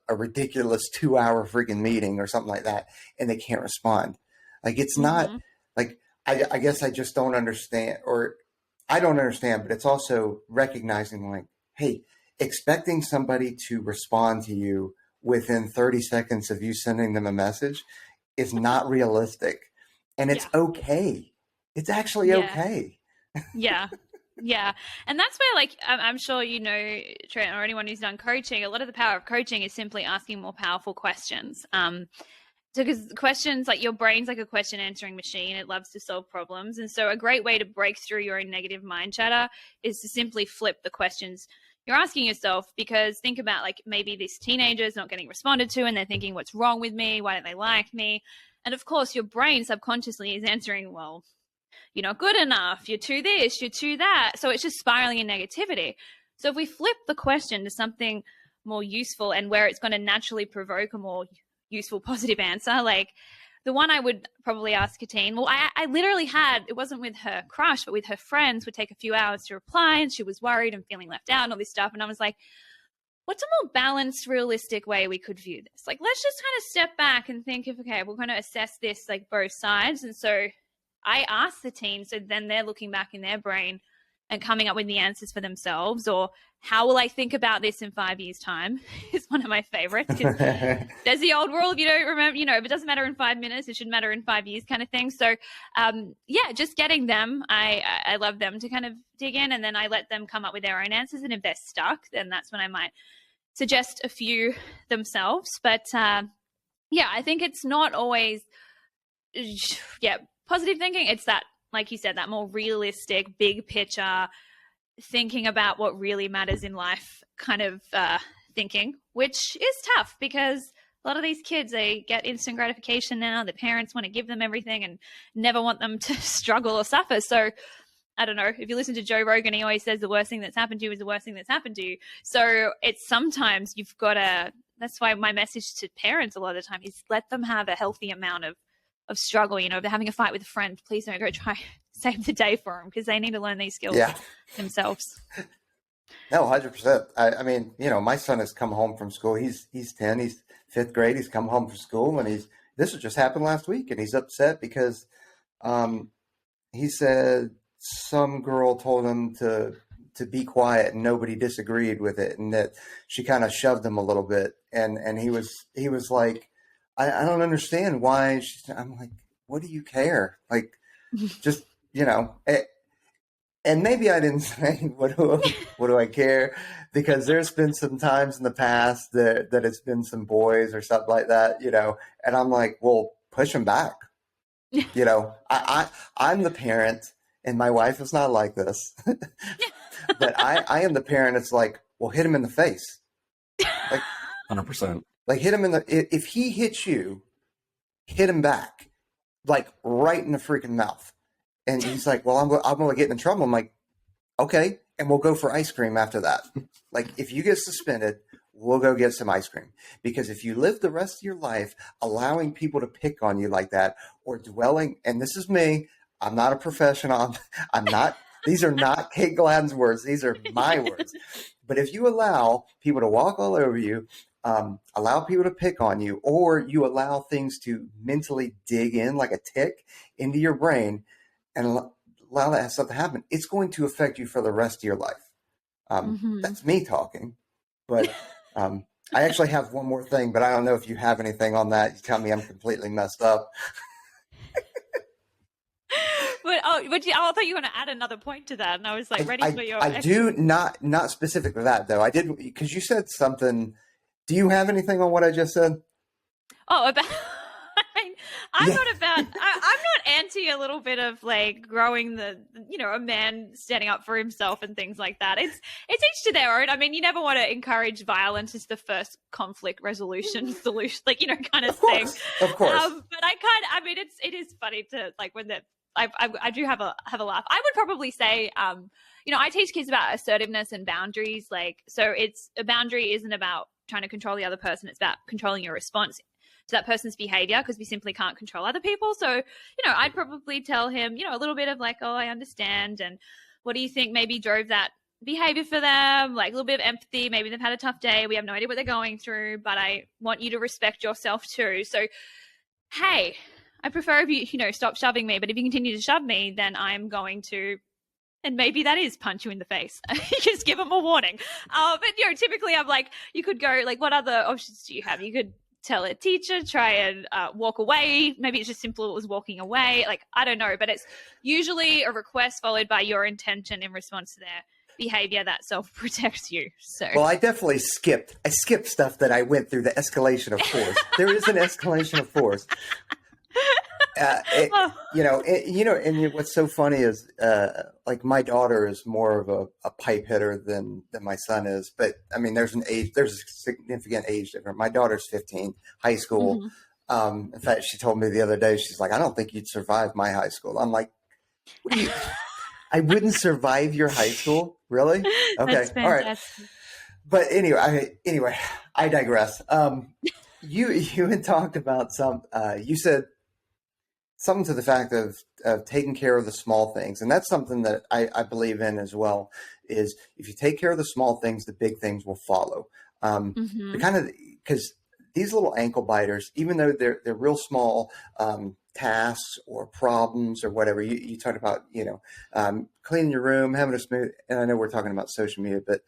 ridiculous 2-hour freaking meeting or something like that, and they can't respond. Like, it's not like, I guess I just don't understand, or I don't understand, but it's also recognizing like, hey, expecting somebody to respond to you within 30 seconds of you sending them a message is not realistic. And it's okay. It's actually okay. Yeah. Yeah. And that's where, like, I'm sure, you know, Trent, or anyone who's done coaching, a lot of the power of coaching is simply asking more powerful questions. So because questions, like, your brain's like a question answering machine. It loves to solve problems. And so a great way to break through your own negative mind chatter is to simply flip the questions you're asking yourself. Because think about, like, maybe this teenager is not getting responded to and they're thinking, what's wrong with me? Why don't they like me? And of course, your brain subconsciously is answering, well, you're not good enough, you're too this, you're too that. So it's just spiraling in negativity. So if we flip the question to something more useful, and where it's going to naturally provoke a more useful, positive answer, like the one I would probably ask Katine, well, I literally had, it wasn't with her crush, but with her friends, would take a few hours to reply, and she was worried and feeling left out and all this stuff. And I was like, what's a more balanced, realistic way we could view this? Like, let's just kind of step back and think of, okay, we're going to assess this like both sides. And so I asked the team, so then they're looking back in their brain and coming up with the answers for themselves. Or how will I think about this in 5 years' time is one of my favorites. There's the old rule, if you don't remember, you know, if it doesn't matter in 5 minutes, it should matter in 5 years, kind of thing. So yeah, just getting them, I love them to kind of dig in, and then I let them come up with their own answers. And if they're stuck, then that's when I might suggest a few themselves. But yeah, I think it's not always, positive thinking. It's that, like you said, that more realistic, big picture, thinking about what really matters in life kind of thinking, which is tough because a lot of these kids, they get instant gratification now. The parents want to give them everything and never want them to struggle or suffer. So I don't know, if you listen to Joe Rogan, he always says the worst thing that's happened to you is the worst thing that's happened to you. So it's sometimes you've got to, that's why my message to parents a lot of the time is let them have a healthy amount of struggle. You know, if they're having a fight with a friend, please don't go try save the day for them, because they need to learn these skills themselves. No, 100%. I mean, you know, my son has come home from school. He's 10. He's fifth grade. He's come home from school, and this just happened last week, and he's upset because he said some girl told him to be quiet, and nobody disagreed with it, and that she kind of shoved him a little bit, and he was like, I don't understand why. I'm like, what do you care? Like, just, you know. And maybe I didn't say, what do I care? Because there's been some times in the past that it's been some boys or something like that, you know, and I'm like, well, push them back. You know, I'm the parent, and my wife is not like this, but I am the parent. It's like, well, hit him in the face. Like 100%. Like hit him if he hits you, hit him back, like right in the freaking mouth. And he's like, well, I'm going to get in trouble. I'm like, okay. And we'll go for ice cream after that. Like, if you get suspended, we'll go get some ice cream. Because if you live the rest of your life allowing people to pick on you like that, or dwelling, and this is me, I'm not a professional. I'm not, these are not Kate Gladden's words. These are my words. But if you allow people to walk all over you, allow people to pick on you, or you allow things to mentally dig in like a tick into your brain, and allow that stuff to happen, it's going to affect you for the rest of your life. That's me talking. But I actually have one more thing, but I don't know if you have anything on that. You tell me I'm completely messed up. But I thought you were going to add another point to that, and I was like, ready for your. I do not specific to that though. I did, because you said something. Do you have anything on what I just said? Oh, about. I'm not anti a little bit of like growing a man standing up for himself and things like that. It's each to their own. I mean, you never want to encourage violence as the first conflict resolution solution, like, kind of thing. Of course. But it is funny to like when I do have a laugh. I would probably say, I teach kids about assertiveness and boundaries. Like, so a boundary isn't about trying to control the other person. It's about controlling your response to that person's behavior, because we simply can't control other people. So, I'd probably tell him, a little bit of like, oh, I understand. And what do you think maybe drove that behavior for them? Like a little bit of empathy. Maybe they've had a tough day. We have no idea what they're going through, but I want you to respect yourself too. So, hey, I prefer if you, stop shoving me, but if you continue to shove me, then I'm going to, and maybe that is punch you in the face. Just give them a warning. But, typically I'm like, you could go like, what other options do you have? You could tell a teacher, try and walk away. Maybe it's just simple as walking away. Like, I don't know, but it's usually a request followed by your intention in response to their behavior that self-protects you. So, well, I definitely skipped stuff that I went through, the escalation of force. There is an escalation of force. And what's so funny is, like, my daughter is more of a pipe hitter than my son is. But I mean, there's a significant age difference. My daughter's 15, high school. In fact, she told me the other day, she's like, I don't think you'd survive my high school. I'm like, what do you? I wouldn't survive your high school, really? Okay, that's all right. But anyway, I digress. You had talked about you said something to the fact of taking care of the small things. And that's something that I believe in as well, is if you take care of the small things, the big things will follow. Because these little ankle biters, even though they're real small tasks or problems or whatever, you talk about, cleaning your room, having a smooth, and I know we're talking about social media, but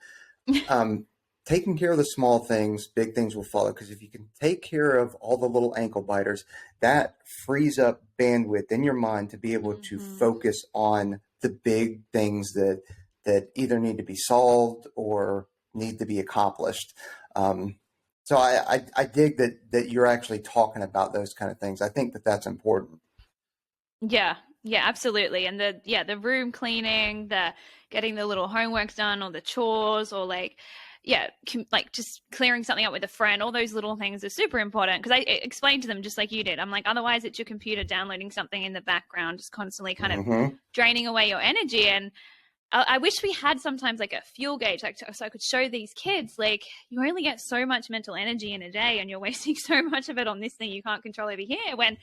taking care of the small things, big things will follow. Because if you can take care of all the little ankle biters, that frees up bandwidth in your mind to be able to focus on the big things that either need to be solved or need to be accomplished. So I dig that you're actually talking about those kind of things. I think that that's important. Yeah, absolutely. And the room cleaning, the getting the little homework done, or the chores, or like, like just clearing something up with a friend, all those little things are super important, because I explained to them just like you did. I'm like, otherwise it's your computer downloading something in the background, just constantly kind of draining away your energy. And I wish we had sometimes like a fuel gauge, like so I could show these kids, like, you only get so much mental energy in a day and you're wasting so much of it on this thing you can't control over here, when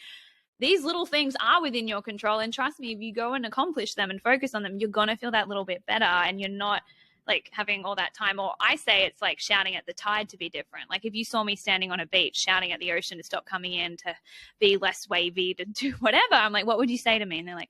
these little things are within your control. And trust me, if you go and accomplish them and focus on them, you're going to feel that little bit better, and you're not like having all that time. Or I say it's like shouting at the tide to be different. Like if you saw me standing on a beach shouting at the ocean to stop coming in, to be less wavy, to do whatever, I'm like, what would you say to me? And they're like,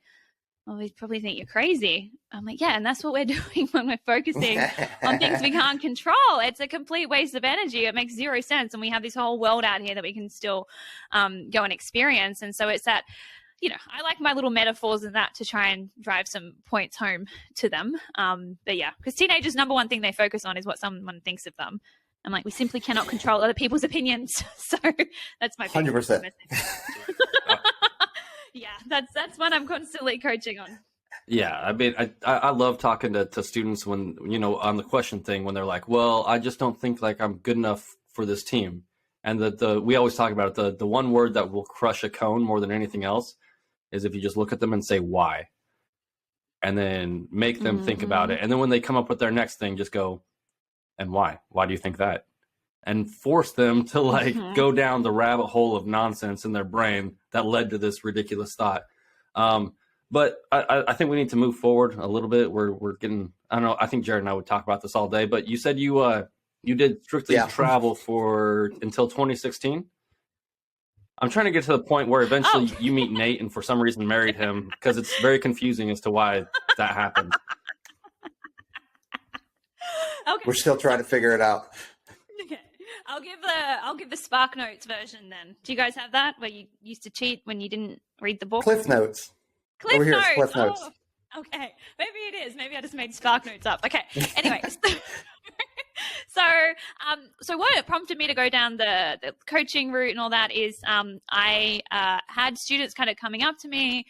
well, we probably think you're crazy. I'm like, yeah, and that's what we're doing when we're focusing on things we can't control. It's a complete waste of energy. It makes zero sense. And we have this whole world out here that we can still go and experience. And so it's that, I like my little metaphors and that to try and drive some points home to them. But yeah, because teenagers' number one thing they focus on is what someone thinks of them. I'm like, we simply cannot control other people's opinions. So that's my 100%. Yeah, that's what I'm constantly coaching on. Yeah, I mean, I love talking to students when, on the question thing, when they're like, well, I just don't think like I'm good enough for this team. And we always talk about it, the one word that will crush a cone more than anything else is if you just look at them and say why, and then make them think about it. And then when they come up with their next thing, just go, and why? Why do you think that? And force them to like go down the rabbit hole of nonsense in their brain that led to this ridiculous thought. But I think we need to move forward a little bit. We're getting, I don't know, I think Jared and I would talk about this all day, but you said you did strictly travel until 2016. I'm trying to get to the point where eventually you meet Nate and for some reason married him, because it's very confusing as to why that happened. Okay. We're still trying to figure it out. Okay. I'll give the Spark Notes version then. Do you guys have that, where you used to cheat when you didn't read the book? Cliff Notes. Cliff Over here, Notes. Cliff Notes. Oh, okay. Maybe it is. Maybe I just made Spark Notes up. Okay. Anyway. So what prompted me to go down the coaching route and all that is I had students kind of coming up to me,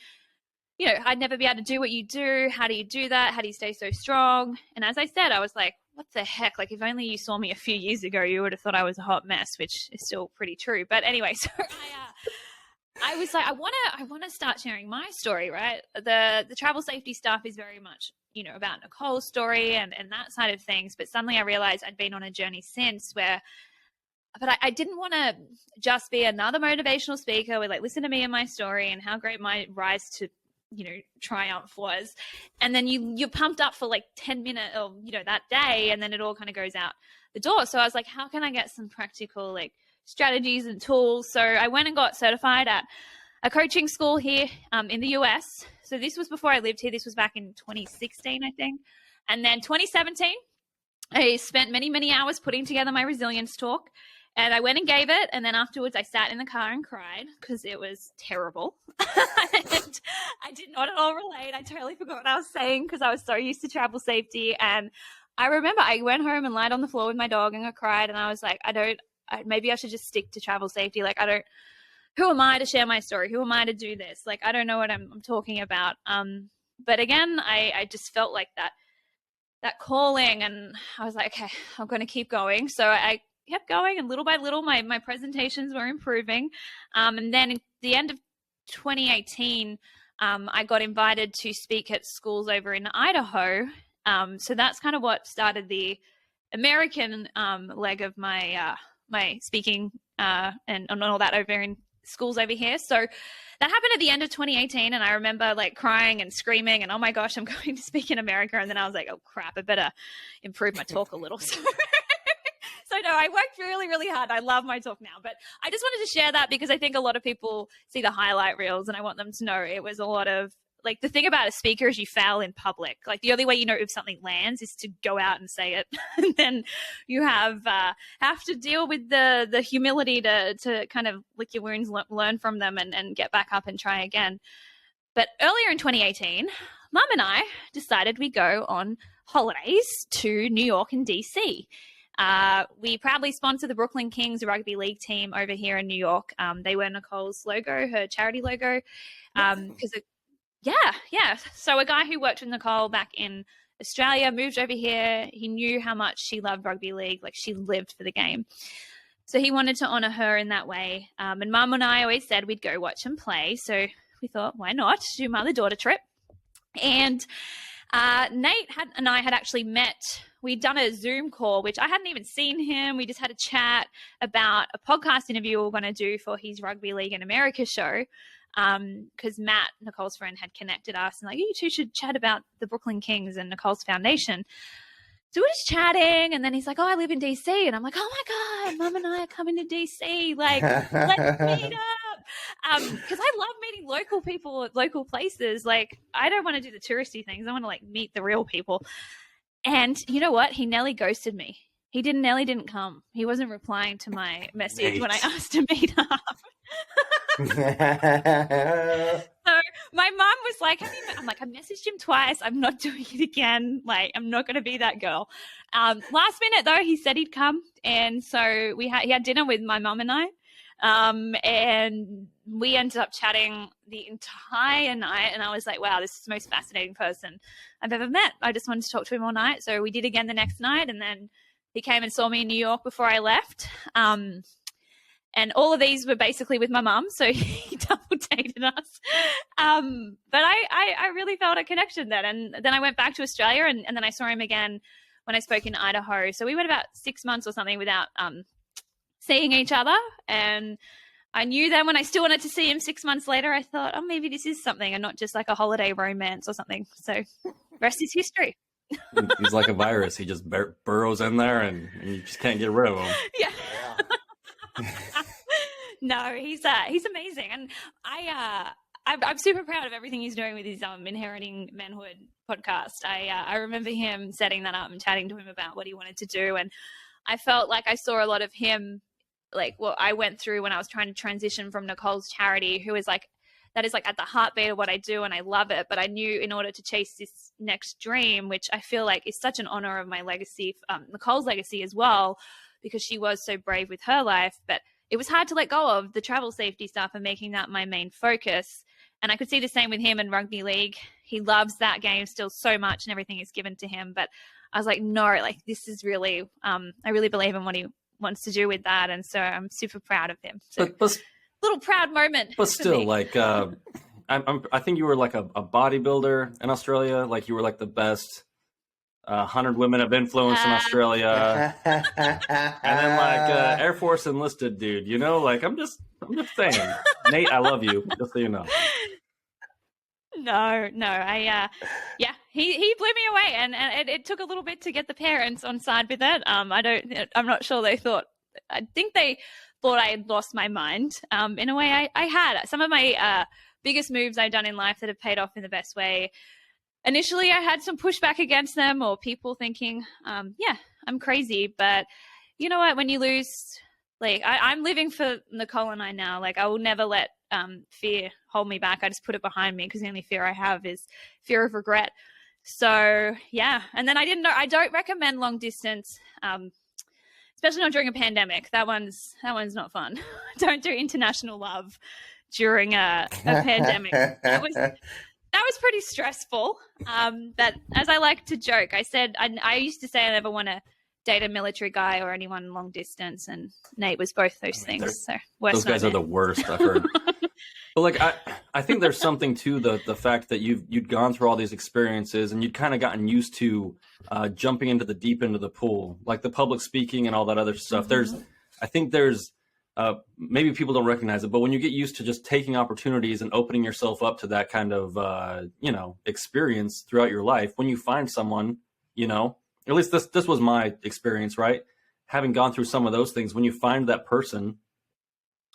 I'd never be able to do what you do. How do you do that? How do you stay so strong? And as I said, I was like, what the heck? Like, if only you saw me a few years ago, you would have thought I was a hot mess, which is still pretty true. But anyway, so I was like, I want to start sharing my story, right? The travel safety stuff is very much, about Nicole's story and that side of things. But suddenly I realized I'd been on a journey since but I didn't want to just be another motivational speaker with like, listen to me and my story and how great my rise to, triumph was. And then you're pumped up for like 10 minutes or, that day. And then it all kind of goes out the door. So I was like, how can I get some practical like strategies and tools? So I went and got certified at a coaching school here in the US. So this was before I lived here. This was back in 2016, I think. And then 2017, I spent many, many hours putting together my resilience talk. And I went and gave it. And then afterwards, I sat in the car and cried because it was terrible. And I did not at all relate. I totally forgot what I was saying because I was so used to travel safety. And I remember I went home and lied on the floor with my dog and I cried. And I was like, maybe I should just stick to travel safety. Like, who am I to share my story? Who am I to do this? Like, I don't know what I'm talking about. But again, I just felt like that calling, and I was like, okay, I'm going to keep going. So I kept going, and little by little, my presentations were improving. And then at the end of 2018, I got invited to speak at schools over in Idaho. So that's kind of what started the American leg of my my speaking and all that over in schools over here. So that happened at the end of 2018. And I remember like crying and screaming and, oh my gosh, I'm going to speak in America. And then I was like, oh crap, I better improve my talk a little. So no, I worked really, really hard. I love my talk now, but I just wanted to share that because I think a lot of people see the highlight reels and I want them to know it was a lot of, like, the thing about a speaker is you fail in public. Like, the only way you know if something lands is to go out and say it. And then you have to deal with the humility to kind of lick your wounds, learn from them and get back up and try again. But earlier in 2018, Mum and I decided we'd go on holidays to New York and DC. We proudly sponsor the Brooklyn Kings rugby league team over here in New York. They were Nicole's logo, her charity logo. Yeah. So a guy who worked with Nicole back in Australia, moved over here. He knew how much she loved rugby league. Like, she lived for the game. So he wanted to honor her in that way. And Mum and I always said we'd go watch him play. So we thought, why not do mother-daughter trip? And Nate and I had actually met. We'd done a Zoom call, which I hadn't even seen him. We just had a chat about a podcast interview we were going to do for his Rugby League in America show. Because Matt, Nicole's friend, had connected us and like, you two should chat about the Brooklyn Kings and Nicole's foundation. So we're just chatting, and then he's like, oh, I live in DC. And I'm like, oh my God, Mum and I are coming to DC. Like, let's meet up. Because I love meeting local people at local places. Like, I don't want to do the touristy things. I want to like meet the real people. And you know what? He nearly ghosted me. He nearly didn't come. He wasn't replying to my message when I asked to meet up. So my mom was like, I'm like, I messaged him twice. I'm not doing it again. Like, I'm not going to be that girl. Last minute though, he said he'd come. And so he had dinner with my mom and I. And we ended up chatting the entire night. And I was like, wow, this is the most fascinating person I've ever met. I just wanted to talk to him all night. So we did again the next night. And then he came and saw me in New York before I left. And all of these were basically with my mum, so he double dated us. But I really felt a connection then. And then I went back to Australia, and then I saw him again when I spoke in Idaho. So we went about 6 months or something without seeing each other. And I knew then when I still wanted to see him 6 months later, I thought, oh, maybe this is something and not just like a holiday romance or something. So rest is history. He's like a virus. He just burrows in there, and you just can't get rid of him. Yeah. No, he's amazing, and I'm super proud of everything he's doing with his Inheriting Manhood podcast. I remember him setting that up and chatting to him about what he wanted to do, and I felt like I saw a lot of him, like what I went through when I was trying to transition from Nicole's charity, who is like, that is like at the heartbeat of what I do, and I love it. But I knew in order to chase this next dream, which I feel like is such an honor of my legacy, Nicole's legacy as well, because she was so brave with her life, but it was hard to let go of the travel safety stuff and making that my main focus. And I could see the same with him in rugby league. He loves that game still so much, and everything is given to him. But I was like, no, like this is really, I really believe in what he wants to do with that. And so I'm super proud of him. So But little proud moment. But still, like, I think you were like a bodybuilder in Australia. Like you were like the best 100 women of influence in Australia, and then like Air Force enlisted dude. You know, like I'm just saying, Nate, I love you. Just so you know. No, yeah, he blew me away, and it took a little bit to get the parents on side with it. I'm not sure they thought. I think they thought I had lost my mind. In a way, I had some of my biggest moves I've done in life that have paid off in the best way. Initially, I had some pushback against them, or people thinking, yeah, I'm crazy. But you know what? When you lose, like I'm living for Nicole and I now. Like I will never let fear hold me back. I just put it behind me, because the only fear I have is fear of regret. So yeah. And then I don't recommend long distance, especially not during a pandemic. That one's not fun. Don't do international love during a pandemic. That was pretty stressful. But as I like to joke, I said, I used to say I never want to date a military guy or anyone long distance, and Nate was both those things. So those guys are the worst, I've heard. But like, I think there's something to the fact that you'd gone through all these experiences, and you'd kind of gotten used to jumping into the deep end of the pool, like the public speaking and all that other stuff. Mm-hmm. I think there's maybe people don't recognize it, but when you get used to just taking opportunities and opening yourself up to that kind of, experience throughout your life, when you find someone, at least this was my experience, right? Having gone through some of those things, when you find that person,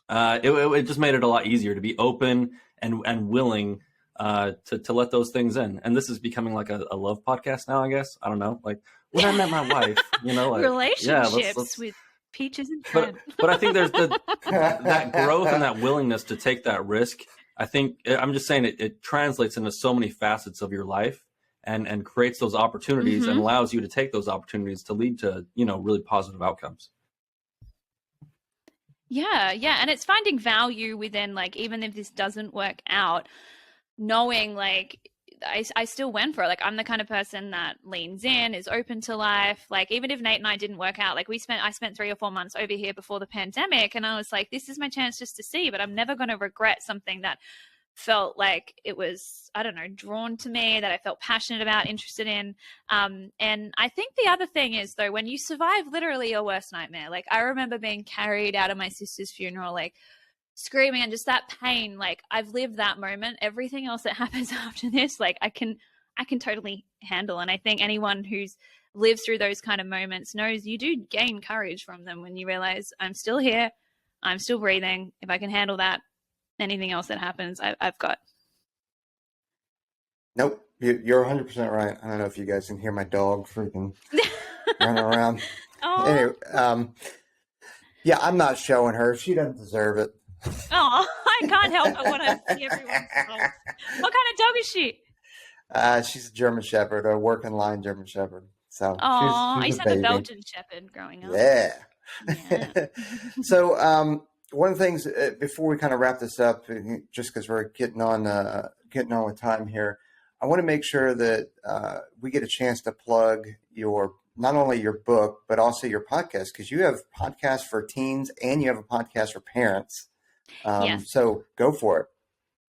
it just made it a lot easier to be open and willing to let those things in. And this is becoming like a love podcast now, I guess. I don't know. Like when I met my wife, like relationships with peaches and shrimp. But I think there's that growth and that willingness to take that risk. I think I'm just saying it translates into so many facets of your life and creates those opportunities Mm-hmm. and allows you to take those opportunities to lead to, really positive outcomes. Yeah. And it's finding value within, like, even if this doesn't work out, knowing like I still went for it. Like, I'm the kind of person that leans in, is open to life. Like, even if Nate and I didn't work out, like I spent 3 or 4 months over here before the pandemic, and I was like, this is my chance just to see, but I'm never going to regret something that felt like it was, I don't know, drawn to me, that I felt passionate about, interested in. And I think the other thing is, though, when you survive literally your worst nightmare, like I remember being carried out of my sister's funeral, like screaming, and just that pain, like I've lived that moment. Everything else that happens after this, like I can totally handle. And I think anyone who's lived through those kind of moments knows you do gain courage from them when you realize, I'm still here, I'm still breathing. If I can handle that, anything else that happens, I've got. Nope, you're 100% right. I don't know if you guys can hear my dog freaking running around. Oh, Anyway, yeah, I'm not showing her. She doesn't deserve it. oh, I can't help but want to see everyone's dog. What kind of dog is she? She's a German Shepherd, a working line German Shepherd. So Oh, I she's used a to have a baby. Belgian Shepherd growing up. Yeah. Yeah. So one of the things before we kind of wrap this up, just because we're getting on with time here, I want to make sure that we get a chance to plug not only your book but also your podcast, because you have podcasts for teens and you have a podcast for parents. Yes. So go for it.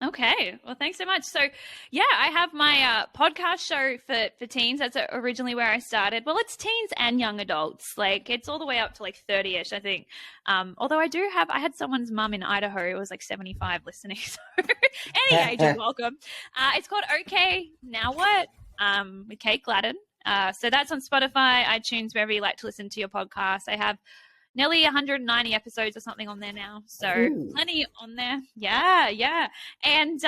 Okay. Well, thanks so much. So, yeah, I have my podcast show for teens. That's originally where I started. Well, it's teens and young adults. Like, it's all the way up to like 30-ish, I think. Although I had someone's mum in Idaho who was like 75 listening. So, any age is welcome. It's called Okay, Now What? With Kate Gladden. So that's on Spotify, iTunes, wherever you like to listen to your podcast. I have nearly 190 episodes or something on there now. So plenty on there. Yeah. And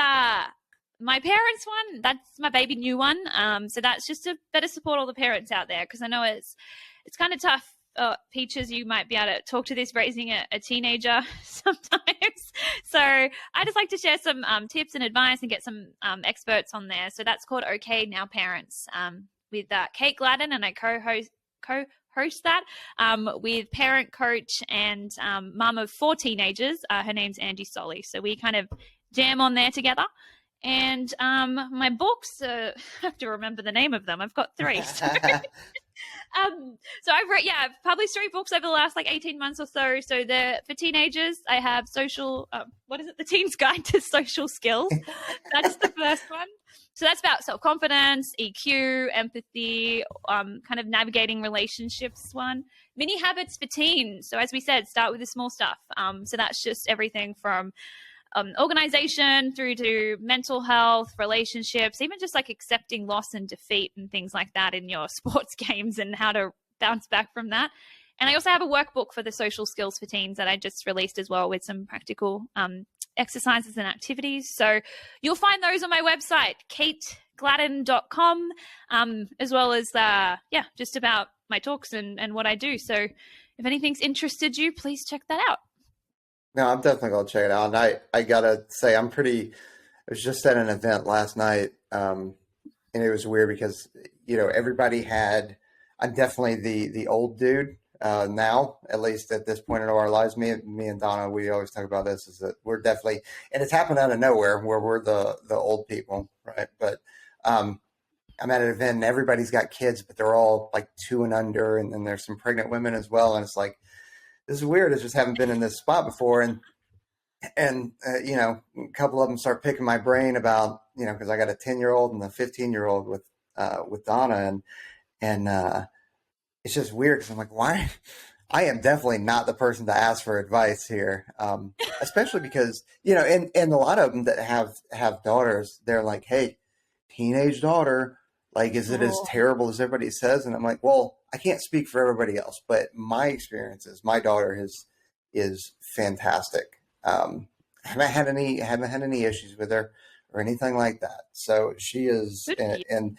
my parents one, that's my baby new one. So that's just to better support all the parents out there, because I know it's kind of tough. Peaches, you might be able to talk to this raising a teenager sometimes. So I just like to share some tips and advice and get some experts on there. So that's called Okay Now Parents, with Kate Gladden, and I co-host that with parent coach and mum of 4 teenagers. Her name's Angie Solly. So we kind of jam on there together. And my books, I have to remember the name of them. I've got 3. So I've published 3 books over the last like 18 months or so. So for teenagers, I have The Teen's Guide to Social Skills. That's the first one. So that's about self-confidence, EQ, empathy, kind of navigating relationships one. Mini habits for teens. So as we said, start with the small stuff. So that's just everything from organization through to mental health, relationships, even just like accepting loss and defeat and things like that in your sports games and how to bounce back from that. And I also have a workbook for the social skills for teens that I just released as well, with some practical exercises and activities. So you'll find those on my website, kategladden.com, as well as, just about my talks and what I do. So if anything's interested you, please check that out. No, I'm definitely going to check it out. And I got to say, I was just at an event last night, and it was weird because, everybody I'm definitely the old dude now, at least at this point in our lives. Me and Donna, we always talk about this, is that we're definitely, and it's happened out of nowhere where we're the old people, right? But I'm at an event and everybody's got kids, but they're all like 2 and under, and then there's some pregnant women as well. And it's like, this is weird. I just haven't been in this spot before. And a couple of them start picking my brain about, because I got a 10-year-old and a 15-year-old with Donna, and it's just weird because I'm like, why? I am definitely not the person to ask for advice here, especially because, and a lot of them that have daughters, they're like, hey, teenage daughter, like, is it as terrible as everybody says? And I'm like, well, I can't speak for everybody else, but my experiences, my daughter is fantastic. Haven't had any issues with her or anything like that. So she is, and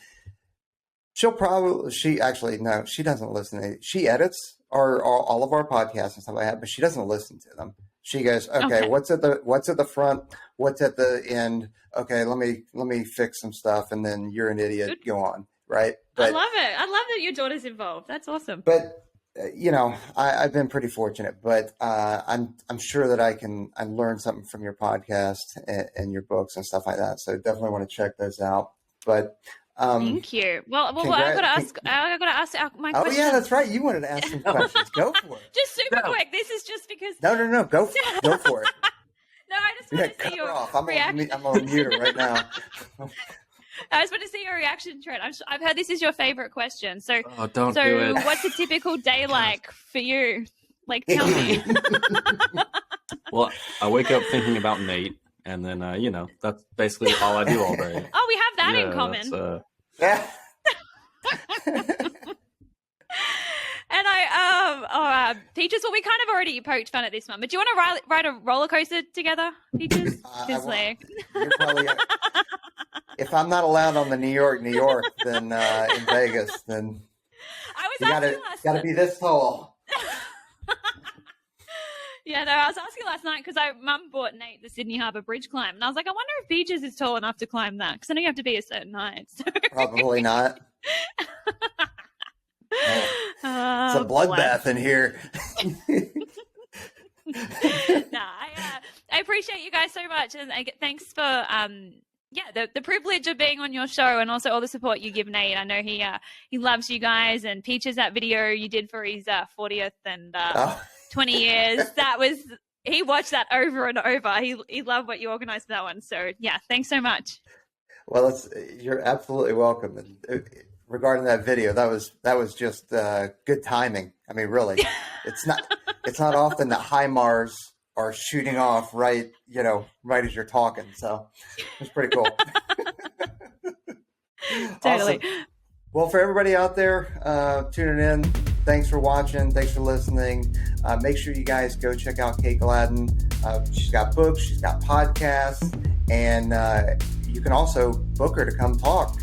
she doesn't listen to it. She edits all of our podcasts and stuff like that, but she doesn't listen to them. She goes, okay. what's at the front? What's at the end? Okay, let me fix some stuff, and then you're an idiot. Good. Go on, right? But, I love it. I love that your daughter's involved. That's awesome. But I've been pretty fortunate. But I'm sure that I learn something from your podcast and your books and stuff like that. So definitely want to check those out. But thank you. Well, I got to ask. I got to ask my oh question. yeah, that's right. You wanted to ask some questions. Go for it. Just super quick. This is just because. No. Go for it. No, I just want to cut see her your off. I'm reaction. on mute right now. I just want to see your reaction, Trent. I've heard this is your favorite question. So, don't do it. What's a typical day like for you? Like, tell me. Well, I wake up thinking about Nate, and then that's basically all I do all day. Oh, we have that in common. And Peaches, well, we kind of already poked fun at this one, but do you want to ride a roller coaster together, Peaches? You're probably, if I'm not allowed on the New York, then in Vegas, then you gotta be this tall. Yeah, no, I was asking last night because Mum bought Nate the Sydney Harbour Bridge climb, and I was like, I wonder if Peaches is tall enough to climb that, because I know you have to be a certain height. So. Probably not. It's a bloodbath in here. I appreciate you guys so much, and thanks for the privilege of being on your show, and also all the support you give Nate. I know he loves you guys, and Peaches, that video you did for his 40th and 20 years, he watched that over and over. He loved what you organized for that one. So yeah, thanks so much. Well, you're absolutely welcome. And regarding that video, that was just good timing. I mean, really, it's not often that HIMARS are shooting off right as you're talking. So it's pretty cool. Totally. Awesome. Well, for everybody out there tuning in, thanks for watching. Thanks for listening. Make sure you guys go check out Kate Gladden. She's got books. She's got podcasts. And you can also book her to come talk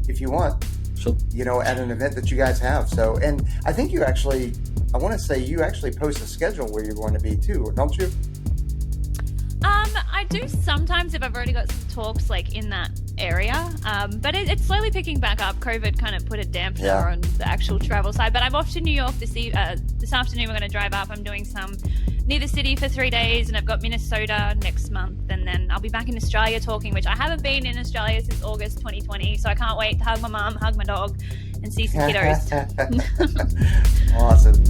if you want, at an event that you guys have. So, and I think you actually post a schedule where you're going to be too, don't you? I do sometimes if I've already got some talks like in that area, but it's slowly picking back up. COVID kind of put a dampener on the actual travel side, but I'm off to New York this afternoon. We're going to drive up. I'm doing some near the city for 3 days, and I've got Minnesota next month, and then I'll be back in Australia talking, which I haven't been in Australia since August 2020, so I can't wait to hug my mom, hug my dog, and see some kiddos. Awesome.